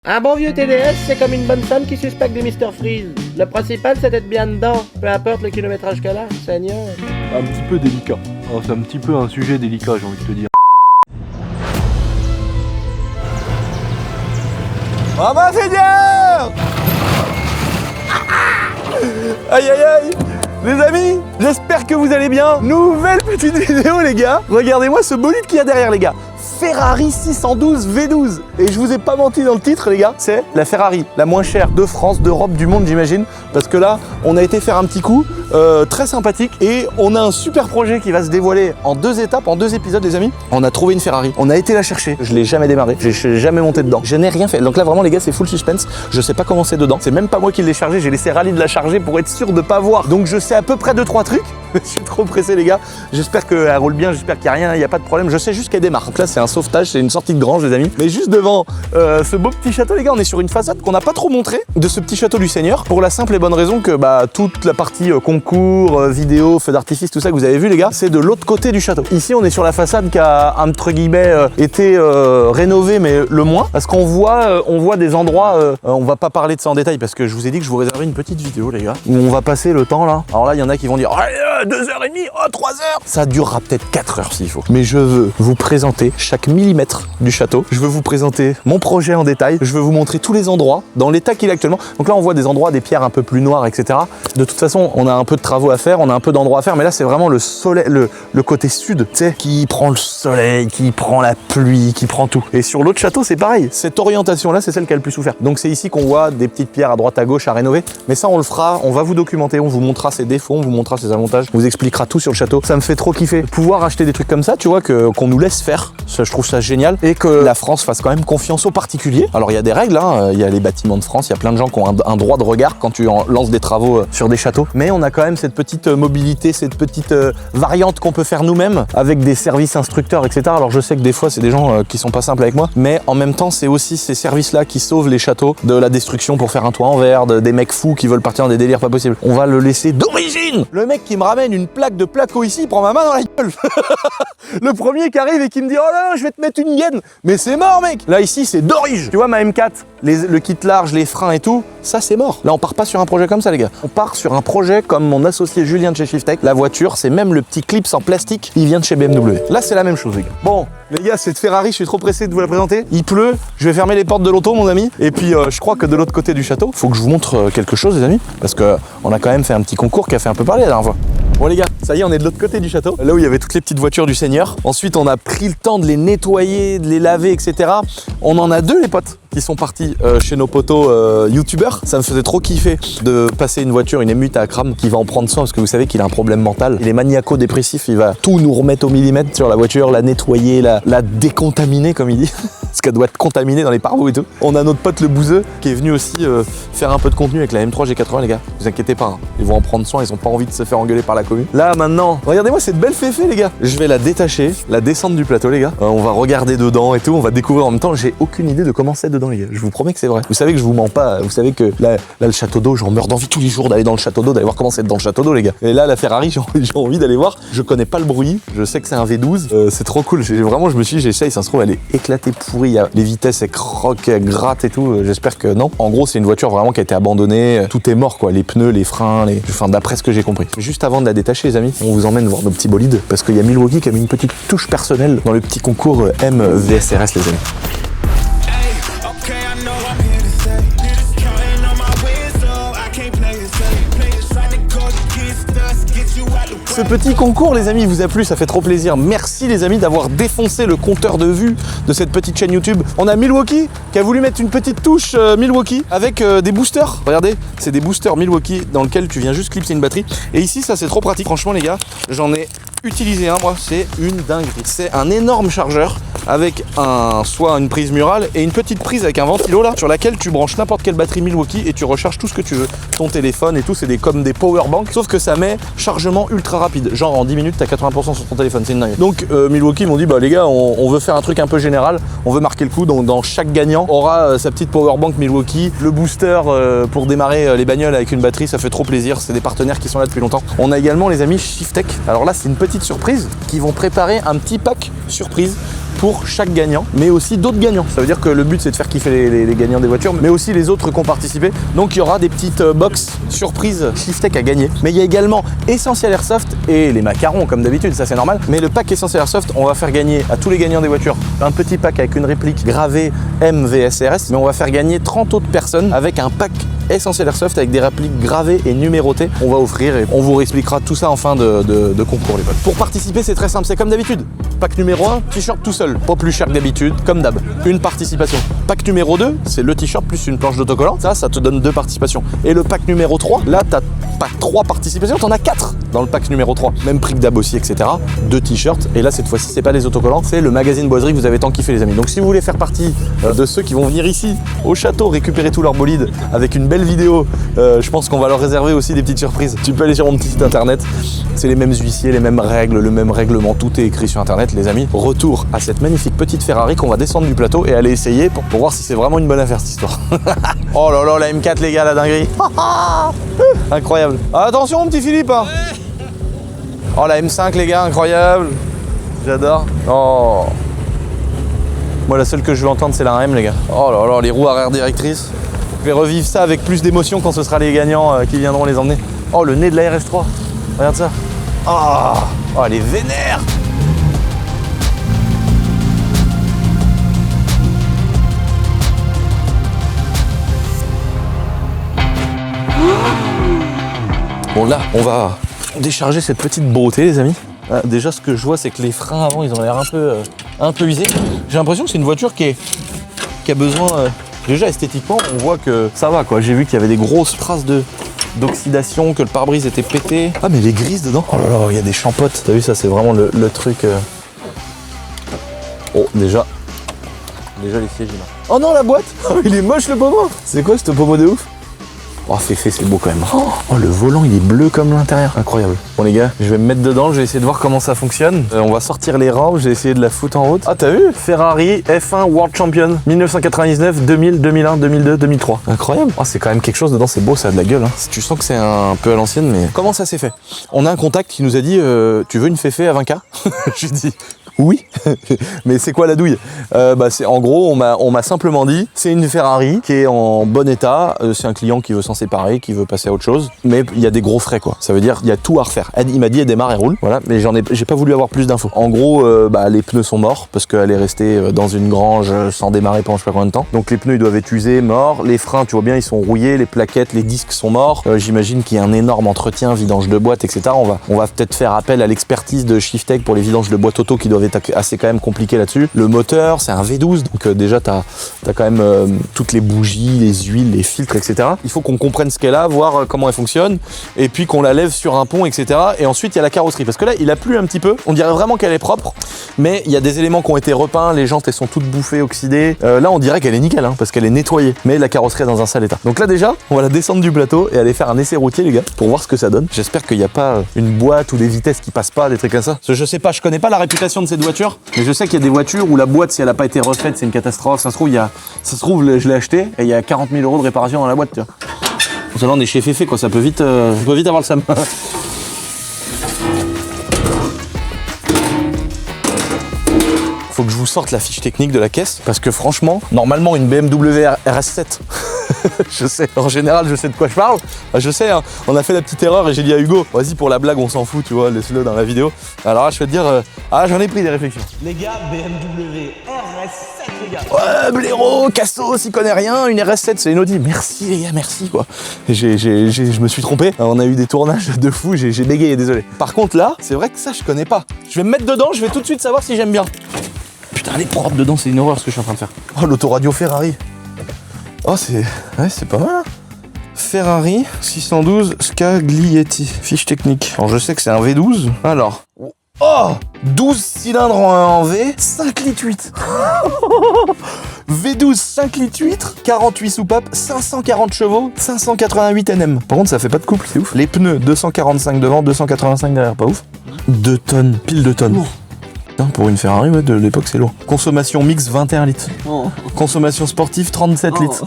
Un bon vieux TDS, c'est comme une bonne femme qui suspecte du Mr Freeze. Le principal, c'est d'être bien dedans, peu importe le kilométrage qu'elle a, Seigneur. Un petit peu délicat. Alors, c'est un petit peu un sujet délicat, j'ai envie de te dire. Ah bah Seigneur! Aïe aïe aïe! Les amis, j'espère que vous allez bien. Nouvelle petite vidéo les gars. Regardez-moi ce bolide qu'il y a derrière les gars. Ferrari 612 V12. Et je vous ai pas menti dans le titre les gars, c'est la Ferrari la moins chère de France, d'Europe, du monde j'imagine. Parce que là, on a été faire un petit coup très sympathique et on a un super projet qui va se dévoiler en 2 étapes, en 2 épisodes les amis. On a trouvé une Ferrari, on a été la chercher. Je l'ai jamais démarré, j'ai jamais monté dedans. Je n'ai rien fait. Donc là vraiment les gars, c'est full suspense. Je sais pas comment c'est dedans. C'est même pas moi qui l'ai chargé, j'ai laissé Rally de la charger pour être sûr de pas voir. Donc je sais à peu près 2-3 trucs. Je suis trop pressé les gars. J'espère qu'elle roule bien, j'espère qu'il n'y a rien, il n'y a pas de problème. Je sais juste qu'elle démarre. Donc là c'est un sauvetage, c'est une sortie de grange les amis. Mais juste devant ce beau petit château les gars, on est sur une façade qu'on n'a pas trop montré de ce petit château du Seigneur. Pour la simple et bonne raison que bah, toute la partie concours, vidéo, feu d'artifice, tout ça que vous avez vu les gars, c'est de l'autre côté du château. Ici on est sur la façade qui a entre guillemets été rénovée mais le moins. Parce qu'on voit des endroits, on va pas parler de ça en détail parce que je vous ai dit que je vous réservais une petite vidéo les gars, où on va passer le temps là. Alors là il y en a qui vont dire 2h30, 3h. Ça durera peut-être 4h s'il faut. Mais je veux vous présenter chaque millimètre du château. Je veux vous présenter mon projet en détail. Je veux vous montrer tous les endroits dans l'état qu'il est actuellement. Donc là, on voit des endroits, des pierres un peu plus noires, etc. De toute façon, on a un peu de travaux à faire, on a un peu d'endroits à faire. Mais là, c'est vraiment le soleil, le côté sud, tu sais, qui prend le soleil, qui prend la pluie, qui prend tout. Et sur l'autre château, c'est pareil. Cette orientation-là, c'est celle qui a le plus souffert. Donc c'est ici qu'on voit des petites pierres à droite à gauche à rénover. Mais ça, on le fera. On va vous documenter. On vous montrera ses défauts, on vous montrera ses avantages. On vous expliquera tout sur le château. Ça me fait trop kiffer. Pouvoir acheter des trucs comme ça, tu vois, qu'on nous laisse faire. Ça, je trouve ça génial. Et que la France fasse quand même confiance aux particuliers. Alors, il y a des règles, hein. Il y a les bâtiments de France. Il y a plein de gens qui ont un droit de regard quand tu lances des travaux sur des châteaux. Mais on a quand même cette petite mobilité, cette petite variante qu'on peut faire nous-mêmes avec des services instructeurs, etc. Alors, je sais que des fois, c'est des gens qui sont pas simples avec moi. Mais en même temps, c'est aussi ces services-là qui sauvent les châteaux de la destruction pour faire un toit en verre, des mecs fous qui veulent partir dans des délires pas possibles. On va le laisser d'origine. Le mec qui me ramène une plaque de placo ici, il prend ma main dans la gueule. Le premier qui arrive et qui me dit « Oh là, je vais te mettre une gaine !» Mais c'est mort, mec. Là, ici, c'est d'origine. Tu vois, ma M4, le kit large, les freins et tout, ça, c'est mort. Là, on part pas sur un projet comme ça, les gars. On part sur un projet comme mon associé Julien de chez Shiftech. La voiture, c'est même le petit clips en plastique, il vient de chez BMW. Là, c'est la même chose, les gars. Bon, les gars, cette Ferrari, je suis trop pressé de vous la présenter. Il pleut, je vais fermer les portes de l'auto, mon ami. Et puis, je crois que de l'autre côté du château, faut que je vous montre quelque chose, les amis. Parce que on a quand même fait un petit concours qui a fait un peu parler la dernière fois. Bon les gars, ça y est, on est de l'autre côté du château, là où il y avait toutes les petites voitures du Seigneur. Ensuite, on a pris le temps de les nettoyer, de les laver, etc. On en a 2 les potes qui sont partis chez nos potos youtubeurs. Ça me faisait trop kiffer de passer une voiture, une émute à Akram, qui va en prendre soin parce que vous savez qu'il a un problème mental. Il est maniaco-dépressif, il va tout nous remettre au millimètre sur la voiture, la nettoyer, la décontaminer comme il dit. Parce qu'elle doit être contaminée dans les pare-boues et tout. On a notre pote le Bouzeux qui est venu aussi faire un peu de contenu avec la M3 G80 les gars. Vous inquiétez pas, hein. Ils vont en prendre soin, ils ont pas envie de se faire engueuler par la commune. Là maintenant, regardez-moi cette belle féfé les gars. Je vais la détacher, la descendre du plateau les gars. On va regarder dedans et tout, on va découvrir en même temps. J'ai aucune idée de comment c'est dedans les gars. Je vous promets que c'est vrai. Vous savez que je vous mens pas. Vous savez que là le château d'eau, j'en meurs d'envie tous les jours d'aller dans le château d'eau, d'aller voir comment c'est dans le château d'eau les gars. Et là la Ferrari, j'ai envie d'aller voir. Je connais pas le bruit, je sais que c'est un V12. C'est trop cool. Vraiment je me suis dit j'essaye, ça se trouve elle est éclatée pourrie. Les vitesses elles croquent, elles grattent et tout. J'espère que non. En gros c'est une voiture vraiment qui a été abandonnée. Tout est mort quoi. Les pneus, les freins, enfin d'après ce que j'ai compris. Juste avant de la détacher les amis, on vous emmène voir nos petits bolides parce qu'il y a Milwaukee qui a mis une petite touche personnelle dans le petit concours MVSRS les amis. Ce petit concours les amis vous a plu, ça fait trop plaisir. Merci les amis d'avoir défoncé le compteur de vues de cette petite chaîne YouTube. On a Milwaukee qui a voulu mettre une petite touche Milwaukee avec des boosters. Regardez, c'est des boosters Milwaukee dans lesquels tu viens juste clipser une batterie. Et ici ça c'est trop pratique. Franchement les gars, j'en ai utilisé un moi, c'est une dinguerie. C'est un énorme chargeur avec soit une prise murale et une petite prise avec un ventilo là sur laquelle tu branches n'importe quelle batterie Milwaukee et tu recharges tout ce que tu veux. Ton téléphone et tout, c'est comme des power banks sauf que ça met chargement ultra rapide. Genre en 10 minutes t'as 80% sur ton téléphone, c'est une dingue. Donc Milwaukee m'ont dit bah les gars on veut faire un truc un peu général, on veut marquer le coup, donc dans chaque gagnant aura sa petite power bank Milwaukee, le booster pour démarrer les bagnoles avec une batterie, ça fait trop plaisir, c'est des partenaires qui sont là depuis longtemps. On a également les amis Shiftech. Alors là c'est une petite surprise, qui vont préparer un petit pack surprise pour chaque gagnant, mais aussi d'autres gagnants. Ça veut dire que le but c'est de faire kiffer les gagnants des voitures, mais aussi les autres qui ont participé. Donc il y aura des petites box surprises Shiftech à gagner. Mais il y a également Essential Airsoft et les macarons comme d'habitude, ça c'est normal. Mais le pack Essential Airsoft, on va faire gagner à tous les gagnants des voitures un petit pack avec une réplique gravée MVSRS, mais on va faire gagner 30 autres personnes avec un pack Essential Airsoft avec des répliques gravées et numérotées. On va offrir et on vous réexpliquera tout ça en fin de concours les potes. Pour participer c'est très simple, c'est comme d'habitude. Pack numéro 1, t-shirt tout seul, pas plus cher que d'habitude, comme d'hab. Une participation. Pack numéro 2, c'est le t-shirt plus une planche d'autocollant. Ça te donne 2 participations. Et le pack numéro 3, là t'as pas 3 participations, t'en as 4 dans le pack numéro 3. Même prix que d'hab aussi, etc. 2 t-shirts. Et là cette fois-ci c'est pas les autocollants, c'est le magazine boiserie que vous avez tant kiffé les amis. Donc si vous voulez faire partie de ceux qui vont venir ici au château récupérer tout leur bolide avec une belle vidéo, je pense qu'on va leur réserver aussi des petites surprises. Tu peux aller sur mon petit site internet, c'est les mêmes huissiers, les mêmes règles, le même règlement, tout est écrit sur internet les amis. Retour à cette magnifique petite Ferrari qu'on va descendre du plateau et aller essayer pour voir si c'est vraiment une bonne affaire cette histoire. Oh là là, la M4 les gars, la dinguerie. Incroyable. Ah, attention mon petit Philippe hein. Oh la M5 les gars, incroyable. J'adore. Oh. Moi la seule que je veux entendre c'est la M les gars. Oh là là, les roues arrière directrices. Je vais revivre ça avec plus d'émotion quand ce sera les gagnants qui viendront les emmener. Oh le nez de la RS3. Regarde ça. Oh elle est vénère. Bon là, on va décharger cette petite beauté les amis. Déjà ce que je vois c'est que les freins avant ils ont l'air un peu usés. J'ai l'impression que c'est une voiture qui a besoin... Déjà esthétiquement on voit que ça va quoi. J'ai vu qu'il y avait des grosses traces d'oxydation, que le pare-brise était pété. Ah mais les grises dedans. Oh là là, il y a des champottes. T'as vu ça, c'est vraiment le truc... Oh déjà les sièges là. Oh non la boîte. Il est moche le pommeau. C'est quoi ce pommeau de ouf? Oh c'est beau quand même. Oh le volant il est bleu comme l'intérieur. Incroyable. Bon les gars, je vais me mettre dedans, je vais essayer de voir comment ça fonctionne. On va sortir les rampes, je vais essayer de la foutre en route. Ah t'as vu? Ferrari F1 World Champion 1999, 2000, 2001, 2002, 2003. Incroyable. Oh c'est quand même quelque chose dedans, c'est beau, ça a de la gueule hein. Tu sens que c'est un peu à l'ancienne mais... Comment ça s'est fait? On a un contact qui nous a dit tu veux une féfé à 20K? Je lui dis oui, mais c'est quoi la douille? C'est en gros, on m'a simplement dit, c'est une Ferrari qui est en bon état. C'est un client qui veut s'en séparer, qui veut passer à autre chose, mais il y a des gros frais quoi. Ça veut dire il y a tout à refaire. Il m'a dit elle démarre et roule, voilà. Mais j'ai pas voulu avoir plus d'infos. En gros, les pneus sont morts parce qu'elle est restée dans une grange sans démarrer pendant je sais pas combien de temps. Donc les pneus ils doivent être usés, morts. Les freins, tu vois bien, ils sont rouillés. Les plaquettes, les disques sont morts. J'imagine qu'il y a un énorme entretien, vidange de boîte, etc. On va peut-être faire appel à l'expertise de Shiftech pour les vidanges de boîte auto qui doivent être assez quand même compliqué là-dessus. Le moteur, c'est un V12, donc déjà t'as quand même toutes les bougies, les huiles, les filtres, etc. Il faut qu'on comprenne ce qu'elle a, voir comment elle fonctionne, et puis qu'on la lève sur un pont, etc. Et ensuite il y a la carrosserie, parce que là il a plu un petit peu. On dirait vraiment qu'elle est propre, mais il y a des éléments qui ont été repeints, les jantes elles sont toutes bouffées, oxydées. Là on dirait qu'elle est nickel, hein, parce qu'elle est nettoyée, mais la carrosserie est dans un sale état. Donc là déjà, on va la descendre du plateau et aller faire un essai routier les gars, pour voir ce que ça donne. J'espère qu'il n'y a pas une boîte ou des vitesses qui passent pas, des trucs comme ça. Parce que je sais pas, je connais pas la réputation de cette voiture. Mais je sais qu'il y a des voitures où la boîte, si elle n'a pas été refaite, c'est une catastrophe. Ça se trouve, je l'ai acheté et il y a 40 000 € de réparation dans la boîte. Tu vois. Là, on est chez Féfé, quoi. Ça peut vite avoir le sam. Faut que je vous sorte la fiche technique de la caisse parce que franchement, normalement, une BMW RS7. Je sais, en général, je sais de quoi je parle. Je sais, hein, on a fait la petite erreur et j'ai dit à Hugo, vas-y pour la blague, on s'en fout, tu vois, laisse-le dans la vidéo. Alors là, je vais te dire, j'en ai pris des réflexions. Les gars, BMW RS7, les gars. Ouais, blaireau, cassos, il connaît rien, une RS7, c'est une Audi. Merci les gars, merci quoi. Je me suis trompé, on a eu des tournages de fou, j'ai bégayé, désolé. Par contre là, c'est vrai que ça, je connais pas. Je vais me mettre dedans, je vais tout de suite savoir si j'aime bien. Putain, elle est propre dedans, c'est une horreur ce que je suis en train de faire. Oh, l'autoradio Ferrari. Oh, c'est pas mal. Hein. Ferrari 612 Scaglietti. Fiche technique. Alors, je sais que c'est un V12. Alors. Oh 12 cylindres en V, 5 litres 8. V12, 5 litres 8, 48 soupapes, 540 chevaux, 588 Nm. Par contre, ça fait pas de couple, c'est ouf. Les pneus, 245 devant, 285 derrière, pas ouf. 2 tonnes, pile de tonnes. Pour une Ferrari ouais, de l'époque c'est lourd. Consommation mix 21 litres. Oh. Consommation sportive 37 litres.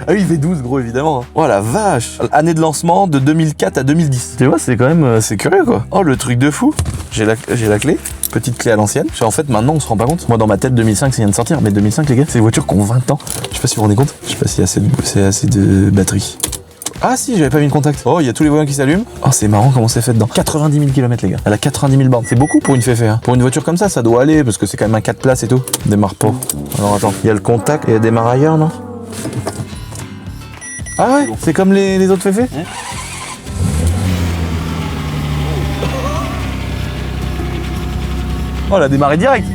Ah oui, V12 gros évidemment. Oh la vache. Année de lancement de 2004 à 2010. Tu vois, c'est quand même c'est curieux quoi. Oh le truc de fou. J'ai la clé. Petite clé à l'ancienne. En fait, maintenant, on se rend pas compte. Moi, dans ma tête, 2005, ça vient de sortir. Mais 2005, les gars, c'est des voitures qui ont 20 ans. Je sais pas si vous vous rendez compte. Je sais pas s'il y a assez de batterie. Ah si, j'avais pas mis le contact. Oh, il y a tous les volants qui s'allument. Oh, c'est marrant comment c'est fait dedans. 90 000 km, les gars. Elle a 90 000 bornes. C'est beaucoup pour une Féfé. Hein. Pour une voiture comme ça doit aller parce que c'est quand même un 4 places et tout. Démarre pas. Alors attends, il y a le contact et elle démarre ailleurs, non? Ah ouais, c'est comme les autres Féfé. Oh, elle a démarré direct.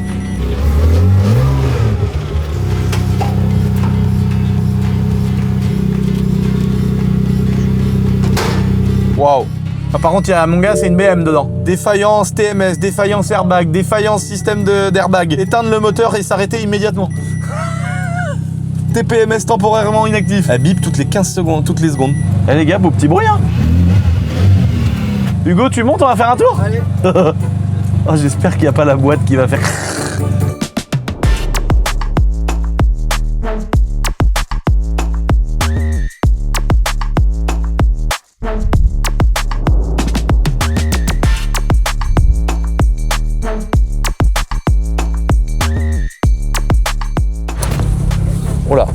Waouh. Ah, par contre, mon gars, c'est une BM dedans. Défaillance TMS, défaillance airbag, défaillance système d'airbag. Éteindre le moteur et s'arrêter immédiatement. TPMS temporairement inactif. Elle bip toutes les 15 secondes, toutes les secondes. Eh les gars, beau petit bruit, hein. Hugo, tu montes, on va faire un tour? Allez. Oh, j'espère qu'il n'y a pas la boîte qui va faire... Oh là.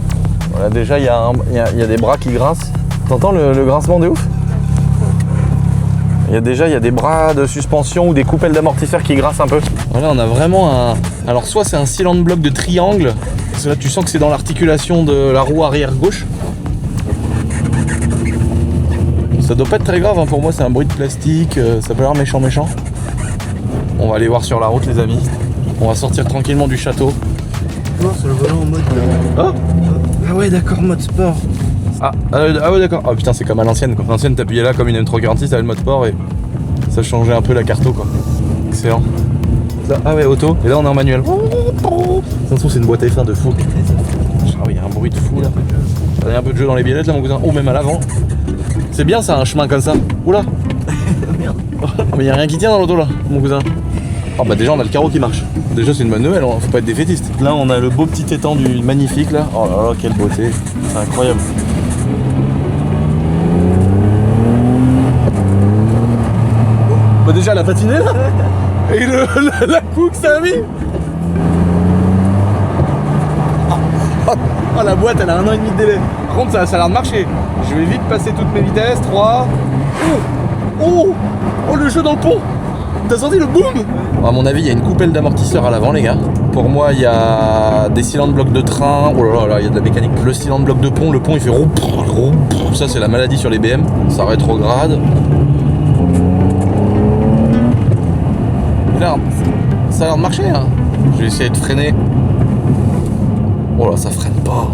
Voilà, déjà, il y a des bras qui grincent. T'entends le grincement de ouf? Il y a des bras de suspension ou des coupelles d'amortisseurs qui grincent un peu. Voilà, on a vraiment un... Alors soit c'est un cylinder bloc de triangle, parce que là tu sens que c'est dans l'articulation de la roue arrière gauche. Ça doit pas être très grave, hein. Pour moi c'est un bruit de plastique, ça peut l'air méchant. On va aller voir sur la route les amis. On va sortir tranquillement du château. Non, c'est le volant en mode... Oh Ah ouais, d'accord, mode sport. Ah ouais d'accord. Oh putain, c'est comme à l'ancienne quoi. L'ancienne t'appuyais là comme une M340, ça avait le mode sport et ça changeait un peu la carto quoi. Excellent. Là, ah ouais, auto. Et là on est en manuel. De toute façon c'est une boîte F1 de fou. Ah oui, il y a un bruit de fou là. Il y a un peu de jeu dans les biellettes là mon cousin. Oh, même à l'avant. C'est bien ça, un chemin comme ça. Oula. Merde. Mais il y a rien qui tient dans l'auto là, mon cousin. Oh bah déjà on a le carreau qui marche. Déjà c'est une bonne nouvelle, faut pas être défaitiste. Là on a le beau petit étendu magnifique là. Oh là là, quelle beauté. C'est incroyable. Bah déjà elle a patiné là. Et la coupe que ça a mis. Oh la boîte elle a 1 an et demi de délai. Par contre ça a l'air de marcher. Je vais vite passer toutes mes vitesses. 3. Oh le jeu dans le pont. T'as senti le boom? À mon avis il y a une coupelle d'amortisseur à l'avant les gars. Pour moi il y a des cylindres blocs de train. Oh là là, il y a de la mécanique. Le cylindre bloc de pont, le pont il fait roux. Ça c'est la maladie sur les BM. Ça rétrograde. Là, ça a l'air de marcher hein. Je vais essayer de freiner. Oh là, ça freine pas.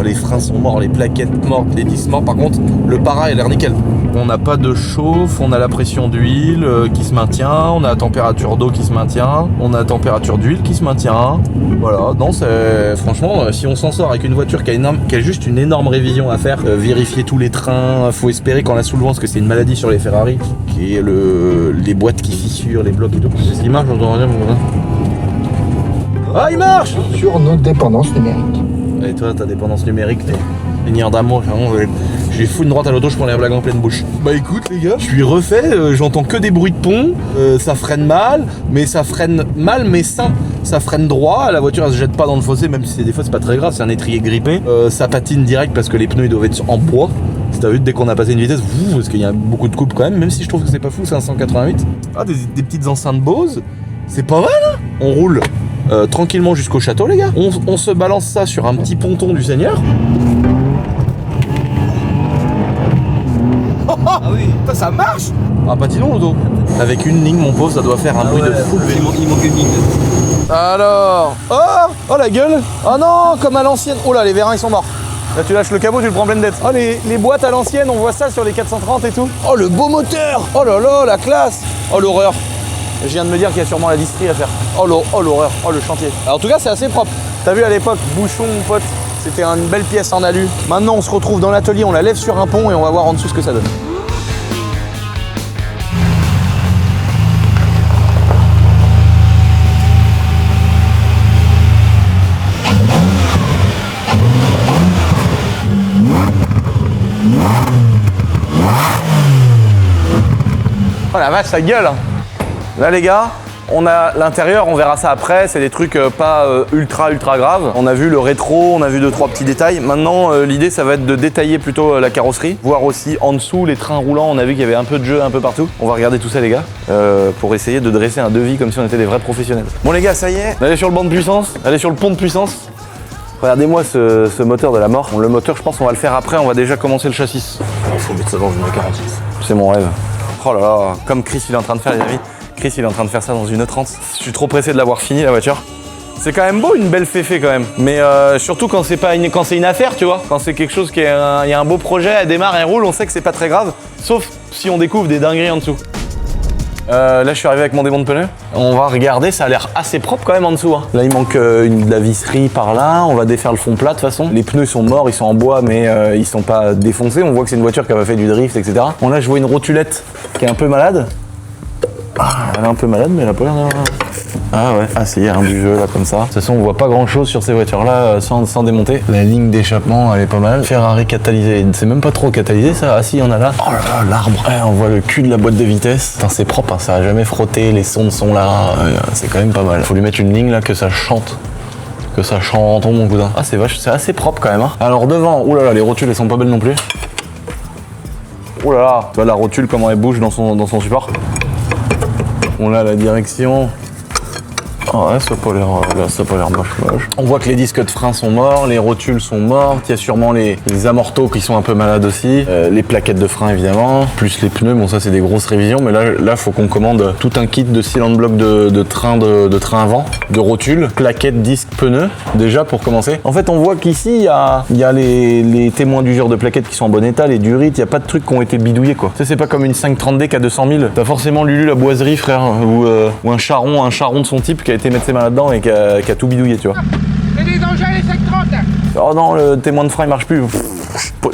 Les freins sont morts, les plaquettes mortes, les disques morts. Par contre, le para a l'air nickel. On n'a pas de chauffe, on a la pression d'huile qui se maintient, on a la température d'eau qui se maintient, on a la température d'huile qui se maintient. Voilà, non, c'est franchement, si on s'en sort avec une voiture qui a juste une énorme révision à faire, vérifier tous les trains, faut espérer qu'on la soulevant parce que c'est une maladie sur les Ferrari, qui est les boîtes qui fissurent, les blocs et tout. C'est ce qui marche, j'entends rien. Ah, il marche! Sur nos dépendances numériques. Et toi, ta dépendance numérique, t'es une nière d'amour, vraiment, j'ai fou une droite à l'auto, je prends les blagues en pleine bouche. Bah écoute les gars, je suis refait, j'entends que des bruits de pont, ça freine mal, mais simple. Ça freine droit, la voiture elle se jette pas dans le fossé, même si des fois c'est pas très grave, c'est un étrier grippé. Ça patine direct parce que les pneus ils doivent être en bois. Si t'as vu, dès qu'on a passé une vitesse, parce qu'il y a beaucoup de coupes quand même si je trouve que c'est pas fou, c'est un 188. Ah, des petites enceintes Bose, c'est pas mal hein. On roule tranquillement jusqu'au château les gars. On se balance ça sur un petit ponton du Seigneur. Ah oui, ça marche. Ah patinons l'auto. Avec une ligne mon pauvre, ça doit faire un bruit de fou. Il manque une ligne. Alors, oh la gueule. Oh non, comme à l'ancienne. Oh là, les vérins ils sont morts. Là tu lâches le cabot, tu le prends pleine tête. Oh les boîtes à l'ancienne, on voit ça sur les 430 et tout. Oh le beau moteur. Oh là là, la classe. Oh l'horreur. Je viens de me dire qu'il y a sûrement la distrie à faire. Oh l'horreur, oh le chantier. Alors, en tout cas c'est assez propre. T'as vu à l'époque, bouchon mon pote, c'était une belle pièce en alu. Maintenant on se retrouve dans l'atelier, on la lève sur un pont et on va voir en dessous ce que ça donne. Oh la vache, ça gueule. Là les gars, On a l'intérieur, on verra ça après, c'est des trucs pas ultra graves. On a vu le rétro, on a vu 2-3 petits détails. Maintenant, l'idée, ça va être de détailler plutôt la carrosserie, voir aussi en dessous les trains roulants. On a vu qu'il y avait un peu de jeu un peu partout. On va regarder tout ça, les gars, pour essayer de dresser un devis comme si on était des vrais professionnels. Bon les gars, ça y est, allez sur le banc de puissance, allez sur le pont de puissance. Regardez-moi ce moteur de la mort. Bon, le moteur, je pense qu'on va le faire après, on va déjà commencer le châssis. Il faut mettre ça dans une 46. C'est mon rêve. Oh là là, comme Chris il est en train de faire, les amis. Chris il est en train de faire ça dans une 30. Je suis trop pressé de l'avoir fini la voiture. C'est quand même beau, une belle féfé quand même. Mais surtout quand c'est une affaire, tu vois. Quand c'est quelque chose qui est il y a un beau projet, elle démarre, elle roule, on sait que c'est pas très grave. Sauf si on découvre des dingueries en dessous. Là je suis arrivé avec mon démon de pneus. On va regarder, ça a l'air assez propre quand même en dessous. Hein. Là il manque de la visserie par là. On va défaire le fond plat de toute façon. Les pneus sont morts, ils sont en bois mais ils sont pas défoncés. On voit que c'est une voiture qui a fait du drift, etc. Bon là je vois une rotulette qui est un peu malade. Elle est un peu malade mais elle a pas l'air d'avoir... Ah ouais, ah si, il y a un du jeu là comme ça. De toute façon on voit pas grand chose sur ces voitures là sans démonter. La ligne d'échappement elle est pas mal. Ferrari catalysé, c'est même pas trop catalysé ça. Ah si, il y en a là. Oh là là, l'arbre. Ouais, on voit le cul de la boîte de vitesse. Putain c'est propre, hein, ça a jamais frotté, les sondes sont là. C'est quand même pas mal. Faut lui mettre une ligne là que ça chante. Que ça chante, mon cousin. Ah c'est vache, c'est assez propre quand même. Hein. Alors devant, oulala, les rotules elles sont pas belles non plus. Oulala, tu vois la rotule comment elle bouge dans son support. On a la direction. Oh ouais, ça a pas l'air moche. On voit que les disques de frein sont morts, les rotules sont mortes, il y a sûrement les amortos qui sont un peu malades aussi, les plaquettes de frein évidemment, plus les pneus, bon ça c'est des grosses révisions, mais là faut qu'on commande tout un kit de cylinder bloc de train avant, de rotules, plaquettes, disques, pneus, déjà pour commencer. En fait on voit qu'ici il y a les témoins d'usure de plaquettes qui sont en bon état, les durites, il n'y a pas de trucs qui ont été bidouillés quoi. Tu sais, c'est pas comme une 530D qui a 200 000, t'as forcément Lulu la boiserie frère, ou un charron de son type qui a été mettre ses mains là-dedans et qui a tout bidouillé, tu vois. C'est des engins les 530. Oh non, le témoin de frein il marche plus.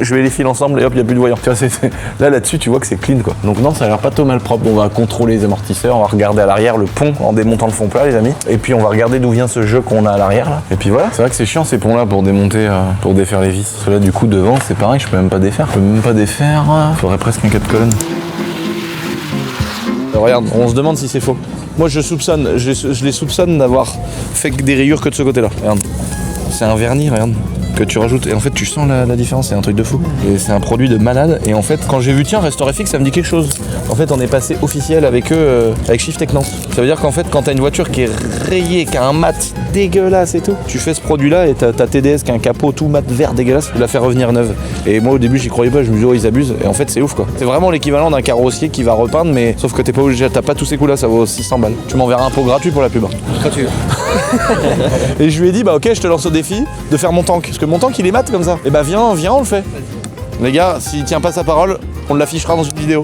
Je vais les filer ensemble et hop, il n'y a plus de voyant. Tu vois, là-dessus, tu vois que c'est clean quoi. Donc non, ça a l'air pas trop mal propre. On va contrôler les amortisseurs, on va regarder à l'arrière le pont en démontant le fond plat, les amis. Et puis on va regarder d'où vient ce jeu qu'on a à l'arrière là. Et puis voilà, c'est vrai que c'est chiant ces ponts là pour démonter, pour défaire les vis. Parce que là, du coup, devant, c'est pareil, je peux même pas défaire. Faudrait presque un 4 colonnes. Regarde, on se demande si c'est faux. Moi je les soupçonne d'avoir fait des rayures que de ce côté-là. Regarde, c'est un vernis, regarde, que tu rajoutes. Et en fait tu sens la différence, c'est un truc de fou. Et c'est un produit de malade. Et en fait quand j'ai vu tiens Restorifix, ça me dit quelque chose. En fait on est passé officiel avec eux, avec Shift Tech Nantes. Ça veut dire qu'en fait quand t'as une voiture qui est rayée, qui a un mat dégueulasse et tout, tu fais ce produit-là et t'as TDS qui a un capot tout mat vert dégueulasse, tu la fais revenir neuve. Et moi au début j'y croyais pas, je me disais oh ils abusent. Et en fait c'est ouf quoi. C'est vraiment l'équivalent d'un carrossier qui va repeindre, mais sauf que t'es pas obligé, t'as pas tous ces coups là, ça vaut 600 balles. Tu m'enverras un pot gratuit pour la pub. Quand tu veux. Et je lui ai dit bah ok, je te lance au défi de faire mon tank, parce que mon tank il est mat comme ça. Et bah viens on le fait. Les gars, s'il tient pas sa parole, on l'affichera dans une vidéo.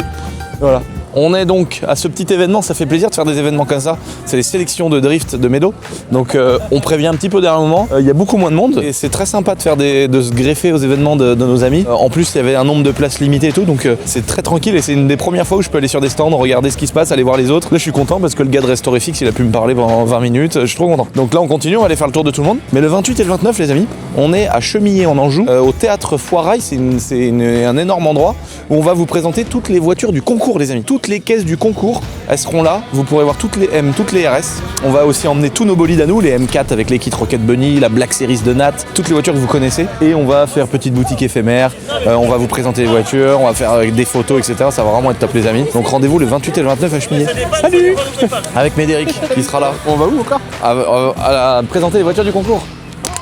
Voilà. On est donc à ce petit événement, ça fait plaisir de faire des événements comme ça. C'est les sélections de drift de Médo. Donc on prévient un petit peu derrière le moment. Il y a beaucoup moins de monde et c'est très sympa de faire de se greffer aux événements de nos amis. En plus, il y avait un nombre de places limitées et tout, donc c'est très tranquille et c'est une des premières fois où je peux aller sur des stands, regarder ce qui se passe, aller voir les autres. Là, je suis content parce que le gars de Restorifix, il a pu me parler pendant 20 minutes. Je suis trop content. Donc là, on continue, on va aller faire le tour de tout le monde. Mais le 28 et le 29, les amis, on est à Chemillé en Anjou, au théâtre Foirail. C'est un énorme endroit où on va vous présenter toutes les voitures du concours, les amis. Toutes les caisses du concours. Elles seront là, vous pourrez voir toutes les M, toutes les RS. On va aussi emmener tous nos bolides à nous, les M4 avec les kits Rocket Bunny, la Black Series de Nat, toutes les voitures que vous connaissez. Et on va faire petite boutique éphémère, on va vous présenter les voitures, on va faire des photos, etc. Ça va vraiment être top les amis. Donc rendez-vous le 28 et le 29 à Chemillé. Salut. Avec Médéric qui sera là. On va où encore? À présenter les voitures du concours.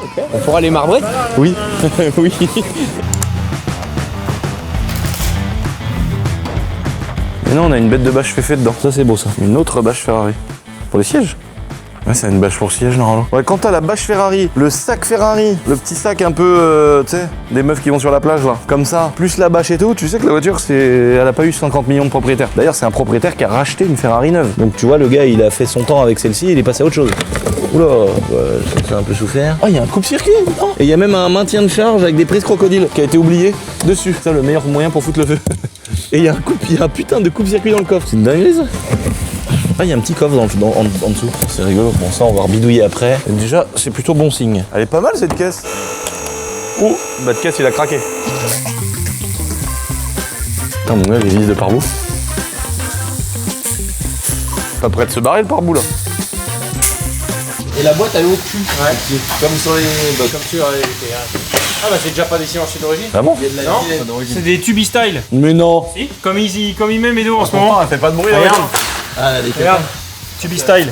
Okay. On pourra les marbrer? Oui. Oui. Et non, on a une bête de bâche féfé dedans. Ça, c'est beau, ça. Une autre bâche Ferrari. Pour les sièges? Ouais, c'est une bâche pour siège, normalement. Ouais, quand t'as la bâche Ferrari, le sac Ferrari, le petit sac un peu, tu sais, des meufs qui vont sur la plage, là, comme ça, plus la bâche et tout, tu sais que la voiture, elle a pas eu 50 millions de propriétaires. D'ailleurs, c'est un propriétaire qui a racheté une Ferrari neuve. Donc, tu vois, le gars, il a fait son temps avec celle-ci, il est passé à autre chose. Oula, ça a un peu souffert. Ah, il y a un coupe-circuit. Oh. Et il y a même un maintien de charge avec des prises crocodiles qui a été oublié dessus. C'est le meilleur moyen pour foutre le feu. Et il y a un putain de coupe-circuit dans le coffre. C'est une dinguerie, ça. Ah, il y a un petit coffre en dessous. C'est rigolo. Bon, ça, on va rebidouiller après. Et déjà, c'est plutôt bon signe. Elle est pas mal, cette caisse. Oh, bah de caisse, il a craqué. Putain, mon gars, les vis de pare-boue. Pas prêt de se barrer le pare-boue là. Et la boîte elle est au cul. Ouais. Comme sur les. Comme sur les. Ah bah c'est déjà pas des silencieux d'origine. Ah bon? Non, C'est des tubi style. Mais non. Si. Comme il met Médo en ce moment. Elle fait pas de bruit. Regarde. Ah, elle est Regarde. Tubi style.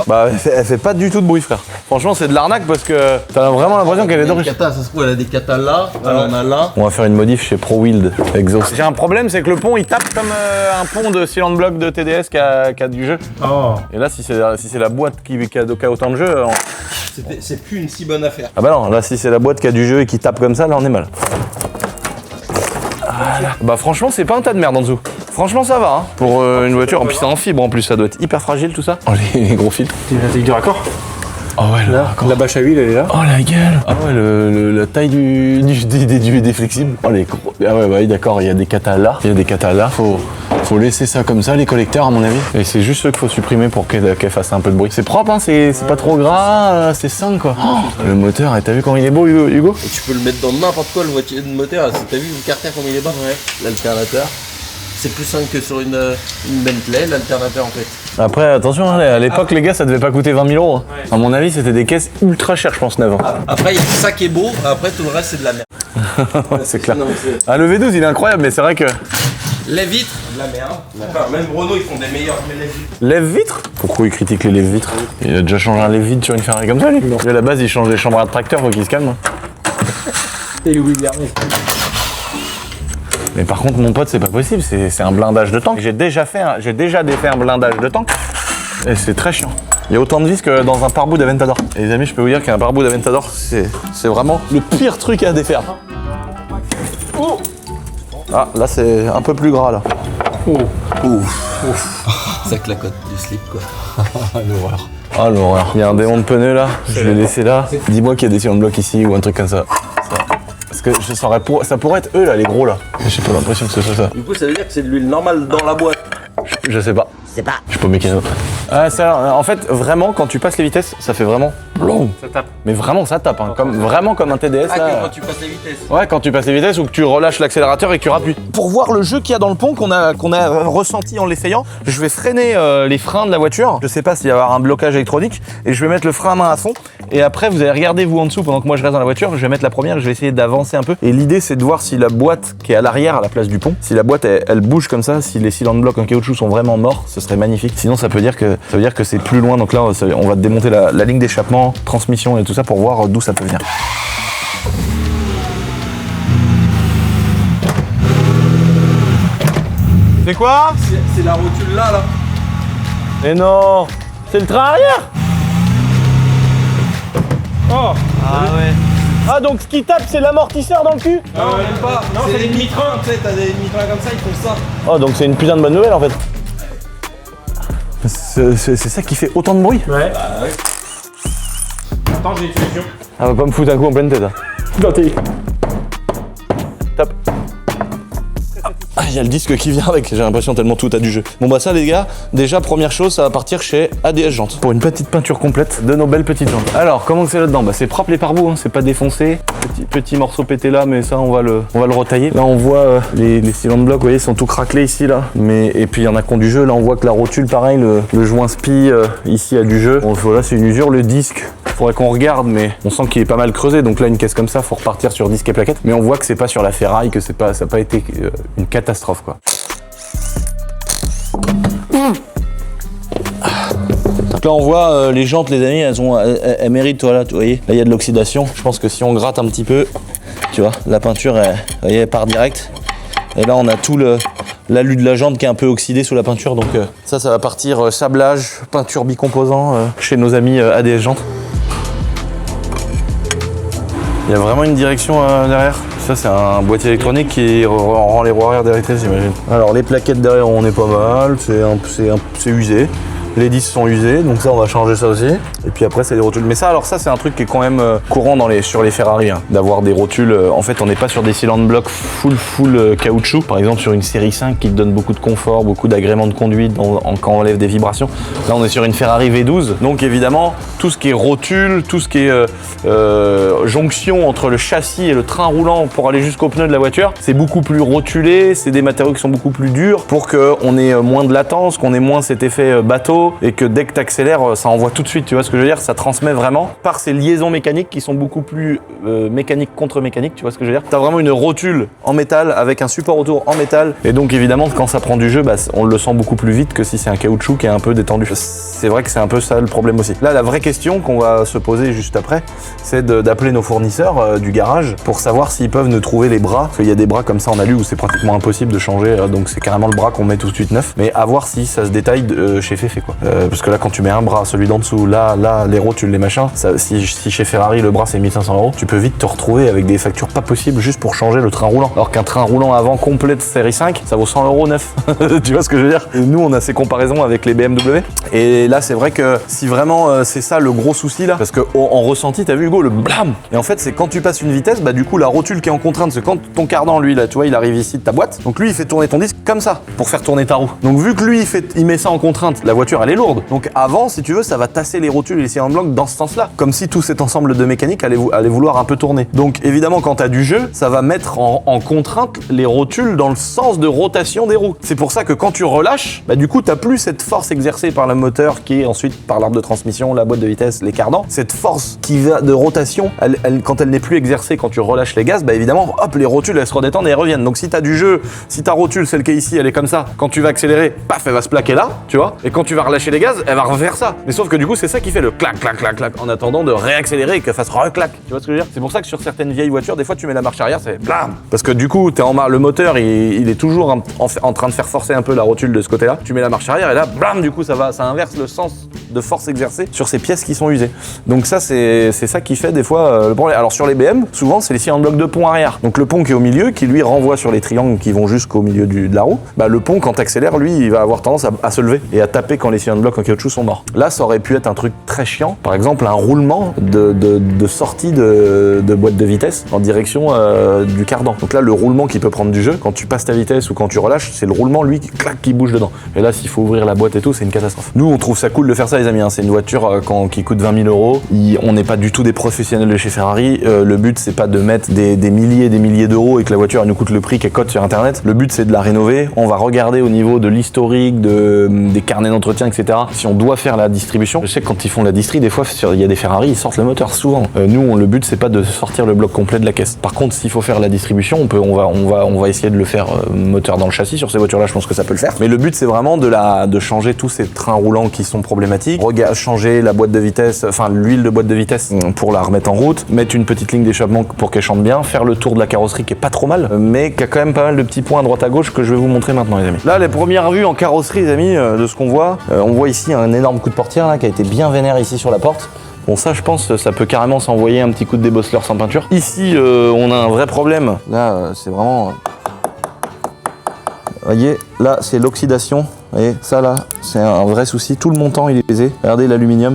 Bah elle fait pas du tout de bruit frère. Franchement c'est de l'arnaque parce que t'as vraiment l'impression qu'elle est d'origine. Kata, ça se trouve elle a des katas là, elle en a là. On va faire une modif chez Pro Wild Exhaust. J'ai un problème, c'est que le pont il tape comme un pont de Silent Block de TDS qui a du jeu. Oh. Et là si c'est la boîte qui a autant de jeu, C'est plus une si bonne affaire. ah bah non, là si c'est la boîte qui a du jeu et qui tape comme ça, là on est mal. Voilà. Bah franchement c'est pas un tas de merde en dessous. Franchement ça va hein. Pour une voiture, en plus c'est en fibre en plus, ça doit être hyper fragile tout ça. Oh les gros fils. C'est une du raccord. Oh ouais le raccord. La bâche à huile elle est là. Oh la gueule. Ah ouais la taille des flexibles. Oh les gros. Ah ouais d'accord, il y a des katas là. Il y a des katas là. Faut laisser ça comme ça les collecteurs à mon avis. Et c'est juste ceux qu'il faut supprimer pour qu'elle fasse un peu de bruit. C'est propre hein, c'est pas trop gras, c'est sain quoi. Oh, le moteur, t'as vu comment il est beau Hugo? Et tu peux le mettre dans n'importe quoi le moteur. T'as vu le carter comme il est bas? Ouais. L'alternateur. C'est plus simple que sur une Bentley, l'alternateur en fait. Après, attention, hein, à l'époque, les gars, ça devait pas coûter 20 000 €. Ouais. À mon avis, c'était des caisses ultra chères, je pense, 9 ans. Après, il y a ça qui est beau, après tout le reste, c'est de la merde. Ouais, c'est clair. Non, Ah, le V12, il est incroyable, mais c'est vrai que. Les vitres, de la merde. Enfin, même Renault, ils font des meilleurs que les vitres. Lève-vitres? Pourquoi il critique les lève-vitres? Il a déjà changé un lève-vitre sur une Ferrari comme ça, lui. À la base, il change les chambres à tracteur, faut qu'il se calme. Et Louis Garnier. Mais par contre, mon pote, c'est pas possible, c'est un blindage de tank. J'ai déjà défait un blindage de tank, et c'est très chiant. Il y a autant de vis que dans un pare-boue d'Aventador. Et les amis, je peux vous dire qu'un pare-boue d'Aventador, c'est vraiment le pire truc à défaire. Oh ah, là, c'est un peu plus gras, là. Ça clacote du slip, quoi. L'horreur. Ah, l'horreur. Il y a un démon de pneu, là. Je l'ai laissé là. Dis-moi qu'il y a des sillons de bloc ici, ou un truc comme ça. Parce que ça pourrait être eux, là, les gros, là. J'ai pas l'impression que ce soit ça. Du coup, ça veut dire que c'est de l'huile normale dans la boîte. Je sais pas. Je suis pas mécano. Ah, ça, en fait, vraiment, quand tu passes les vitesses, ça fait vraiment blond. Ça tape. Mais vraiment, ça tape, hein. Vraiment comme un TDS. Ah, là. quand tu passes les vitesses. Ouais, quand tu passes les vitesses ou que tu relâches l'accélérateur et que tu rappuies. Pour voir le jeu qu'il y a dans le pont qu'on a ressenti en l'essayant, je vais freiner les freins de la voiture. Je sais pas s'il va y avoir un blocage électronique et je vais mettre le frein à main à fond. Et après, vous allez regarder vous en dessous pendant que moi je reste dans la voiture. Je vais mettre la première et je vais essayer d'avancer un peu. Et l'idée, c'est de voir si la boîte qui est à l'arrière, à la place du pont, si la boîte elle bouge comme ça, si les cylindres de bloc en caoutchouc sont vraiment morts, ce serait magnifique. Sinon, ça veut dire que c'est plus loin. Donc là, on va démonter la ligne d'échappement, transmission et tout ça pour voir d'où ça peut venir. C'est quoi? C'est la rotule là. Mais non, c'est le train arrière. Oh. Ah ouais. Ah donc ce qui tape c'est l'amortisseur dans le cul? Non, même pas. Non, c'est des mitrins. Tu sais, t'as des mitrins comme ça, ils font ça. Oh donc c'est une putain de bonne nouvelle en fait. C'est ça qui fait autant de bruit? Ouais. Attends, j'ai une solution. Ah va pas me foutre un coup en pleine tête. Hein. Ganté. Top. Ah, il y a le disque qui vient avec, j'ai l'impression tellement tout a du jeu. Bon bah ça les gars, déjà première chose, ça va partir chez ADS Jantes. Pour une petite peinture complète de nos belles petites jantes. Alors, comment c'est là-dedans? Bah c'est propre les pare-boues, hein, c'est pas défoncé. Petit morceau pété là, mais ça on va le retailler. Là on voit les cylindres de bloc, vous voyez, sont tout craquelés ici là. Et puis il y en a qui ont du jeu, là on voit que la rotule pareil, le joint spi ici a du jeu. Bon voilà, c'est une usure, le disque. Faudrait qu'on regarde, mais on sent qu'il est pas mal creusé. Donc là, une caisse comme ça, faut repartir sur disque et plaquette. Mais on voit que c'est pas sur la ferraille, que ça n'a pas été une catastrophe, quoi. Donc là, on voit les jantes, les amis, elles méritent, voilà, vous voyez. Là, il y a de l'oxydation. Je pense que si on gratte un petit peu, tu vois, la peinture, elle part direct. Et là, on a tout l'alu de la jante qui est un peu oxydé sous la peinture. Donc ça va partir sablage, peinture bicomposant chez nos amis ADS Jantes. Il y a vraiment une direction derrière. Ça, c'est un boîtier électronique qui rend les roues arrière d'électricité, j'imagine. Alors, les plaquettes derrière, on est pas mal. C'est usé. Les 10 sont usés, donc ça on va changer ça aussi. Et puis après c'est des rotules. Mais ça alors ça c'est un truc qui est quand même courant sur les Ferrari, hein, d'avoir des rotules. En fait on n'est pas sur des cylindres blocs full caoutchouc. Par exemple sur une série 5 qui te donne beaucoup de confort, beaucoup d'agréments de conduite quand on enlève des vibrations. Là on est sur une Ferrari V12. Donc évidemment tout ce qui est rotule, tout ce qui est jonction entre le châssis et le train roulant pour aller jusqu'au pneu de la voiture, c'est beaucoup plus rotulé, c'est des matériaux qui sont beaucoup plus durs pour qu'on ait moins de latence, qu'on ait moins cet effet bateau et que dès que tu accélères, ça envoie tout de suite, tu vois ce que je veux dire? Ça transmet vraiment par ces liaisons mécaniques qui sont beaucoup plus mécaniques contre mécaniques, tu vois ce que je veux dire? Tu as vraiment une rotule en métal avec un support autour en métal et donc évidemment quand ça prend du jeu, bah, on le sent beaucoup plus vite que si c'est un caoutchouc qui est un peu détendu. C'est vrai que c'est un peu ça le problème aussi. Là la vraie question qu'on va se poser juste après, c'est d'appeler nos fournisseurs du garage pour savoir s'ils peuvent nous trouver les bras, parce qu'il y a des bras comme ça en alu où c'est pratiquement impossible de changer, donc c'est carrément le bras qu'on met tout de suite neuf, mais à voir si ça se détaille chez Fefe quoi. Parce que là quand tu mets un bras, celui d'en dessous, là les rotules, les machins, ça, si chez Ferrari le bras c'est 1500 €, tu peux vite te retrouver avec des factures pas possibles juste pour changer le train roulant. Alors qu'un train roulant avant complet de série 5, ça vaut 100 € neuf. Tu vois ce que je veux dire? Et nous on a ces comparaisons avec les BMW, et là c'est vrai que si vraiment c'est ça le gros souci là, parce que en ressenti t'as vu Hugo le blam, et en fait c'est quand tu passes une vitesse, bah du coup la rotule qui est en contrainte, c'est quand ton cardan lui là tu vois il arrive ici de ta boîte, donc lui il fait tourner ton disque comme ça pour faire tourner ta roue. Donc vu que lui il met ça en contrainte, la voiture elle est lourde, donc avant si tu veux ça va tasser les rotules et les cylindres blocs dans ce sens là, comme si tout cet ensemble de mécanique allait vouloir un peu tourner. Donc évidemment quand t'as du jeu, ça va mettre en contrainte les rotules dans le sens de rotation des roues. C'est pour ça que quand tu relâches, bah du coup t'as plus cette force exercée par le moteur qui est ensuite par l'arbre de transmission, la boîte de vitesse, les cardans. Cette force qui va de rotation, quand elle n'est plus exercée, quand tu relâches les gaz, bah évidemment, hop, les rotules elles se redétendent et elles reviennent. Donc si t'as du jeu, si ta rotule, celle qui est ici, elle est comme ça, quand tu vas accélérer, paf, elle va se plaquer là, tu vois. Et quand tu vas relâcher les gaz, elle va refaire ça. Mais sauf que du coup, c'est ça qui fait le clac, clac, clac, clac, en attendant de réaccélérer et qu'elle fasse reclac. Tu vois ce que je veux dire? C'est pour ça que sur certaines vieilles voitures, des fois, tu mets la marche arrière, c'est blam. Parce que du coup, le moteur, il est toujours en train de faire forcer un peu la rotule de ce côté-là. Tu mets la marche arrière et là, blam, du coup, ça inverse le sens de force exercée sur ces pièces qui sont usées. Donc ça, c'est ça qui fait des fois le problème. Alors sur les BM, souvent, c'est les cylindres blocs de pont arrière. Donc le pont qui est au milieu, qui lui renvoie sur les triangles qui vont jusqu'au milieu de la roue, bah le pont, quand t'accélères, lui, il va avoir tendance à se lever et à taper quand les cylindres blocs en caoutchouc sont morts. Là, ça aurait pu être un truc très chiant. Par exemple, un roulement de sortie de boîte de vitesse en direction du cardan. Donc là, le roulement qui peut prendre du jeu, quand tu passes ta vitesse ou quand tu relâches, c'est le roulement, lui, qui bouge dedans. Et là, s'il faut ouvrir la boîte et tout, c'est une catastrophe. Nous, on trouve ça cool de faire ça, les amis. Hein. C'est une voiture qui coûte 20 000 €. On n'est pas du tout des professionnels de chez Ferrari. Le but, c'est pas de mettre des milliers d'euros et que la voiture elle nous coûte le prix qu'elle cote sur internet. Le but, c'est de la rénover. On va regarder au niveau de l'historique, des carnets d'entretien, etc. Si on doit faire la distribution. Je sais que quand ils font la distri, des fois, il y a des Ferrari, ils sortent le moteur souvent. Nous, le but, c'est pas de sortir le bloc complet de la caisse. Par contre, s'il faut faire la distribution, on va essayer de le faire moteur dans le châssis. Sur ces voitures-là, je pense que ça peut le faire. Mais le but, c'est vraiment de changer tous ces trains roulants qui sont problématiques. Changer la boîte de vitesse, enfin l'huile de boîte de vitesse pour la remettre en route, mettre une petite ligne d'échappement pour qu'elle chante bien, faire le tour de la carrosserie qui est pas trop mal, mais qui a quand même pas mal de petits points à droite à gauche que je vais vous montrer maintenant, les amis. Là, les premières vues en carrosserie, les amis, de ce qu'on voit, on voit ici un énorme coup de portière là qui a été bien vénère ici sur la porte. Bon, ça, je pense, ça peut carrément s'envoyer un petit coup de débosseleur sans peinture. Ici, on a un vrai problème. Là, c'est vraiment... Vous voyez, là, c'est l'oxydation. Vous voyez, ça, là, c'est un vrai souci. Tout le montant, il est baisé. Regardez l'aluminium.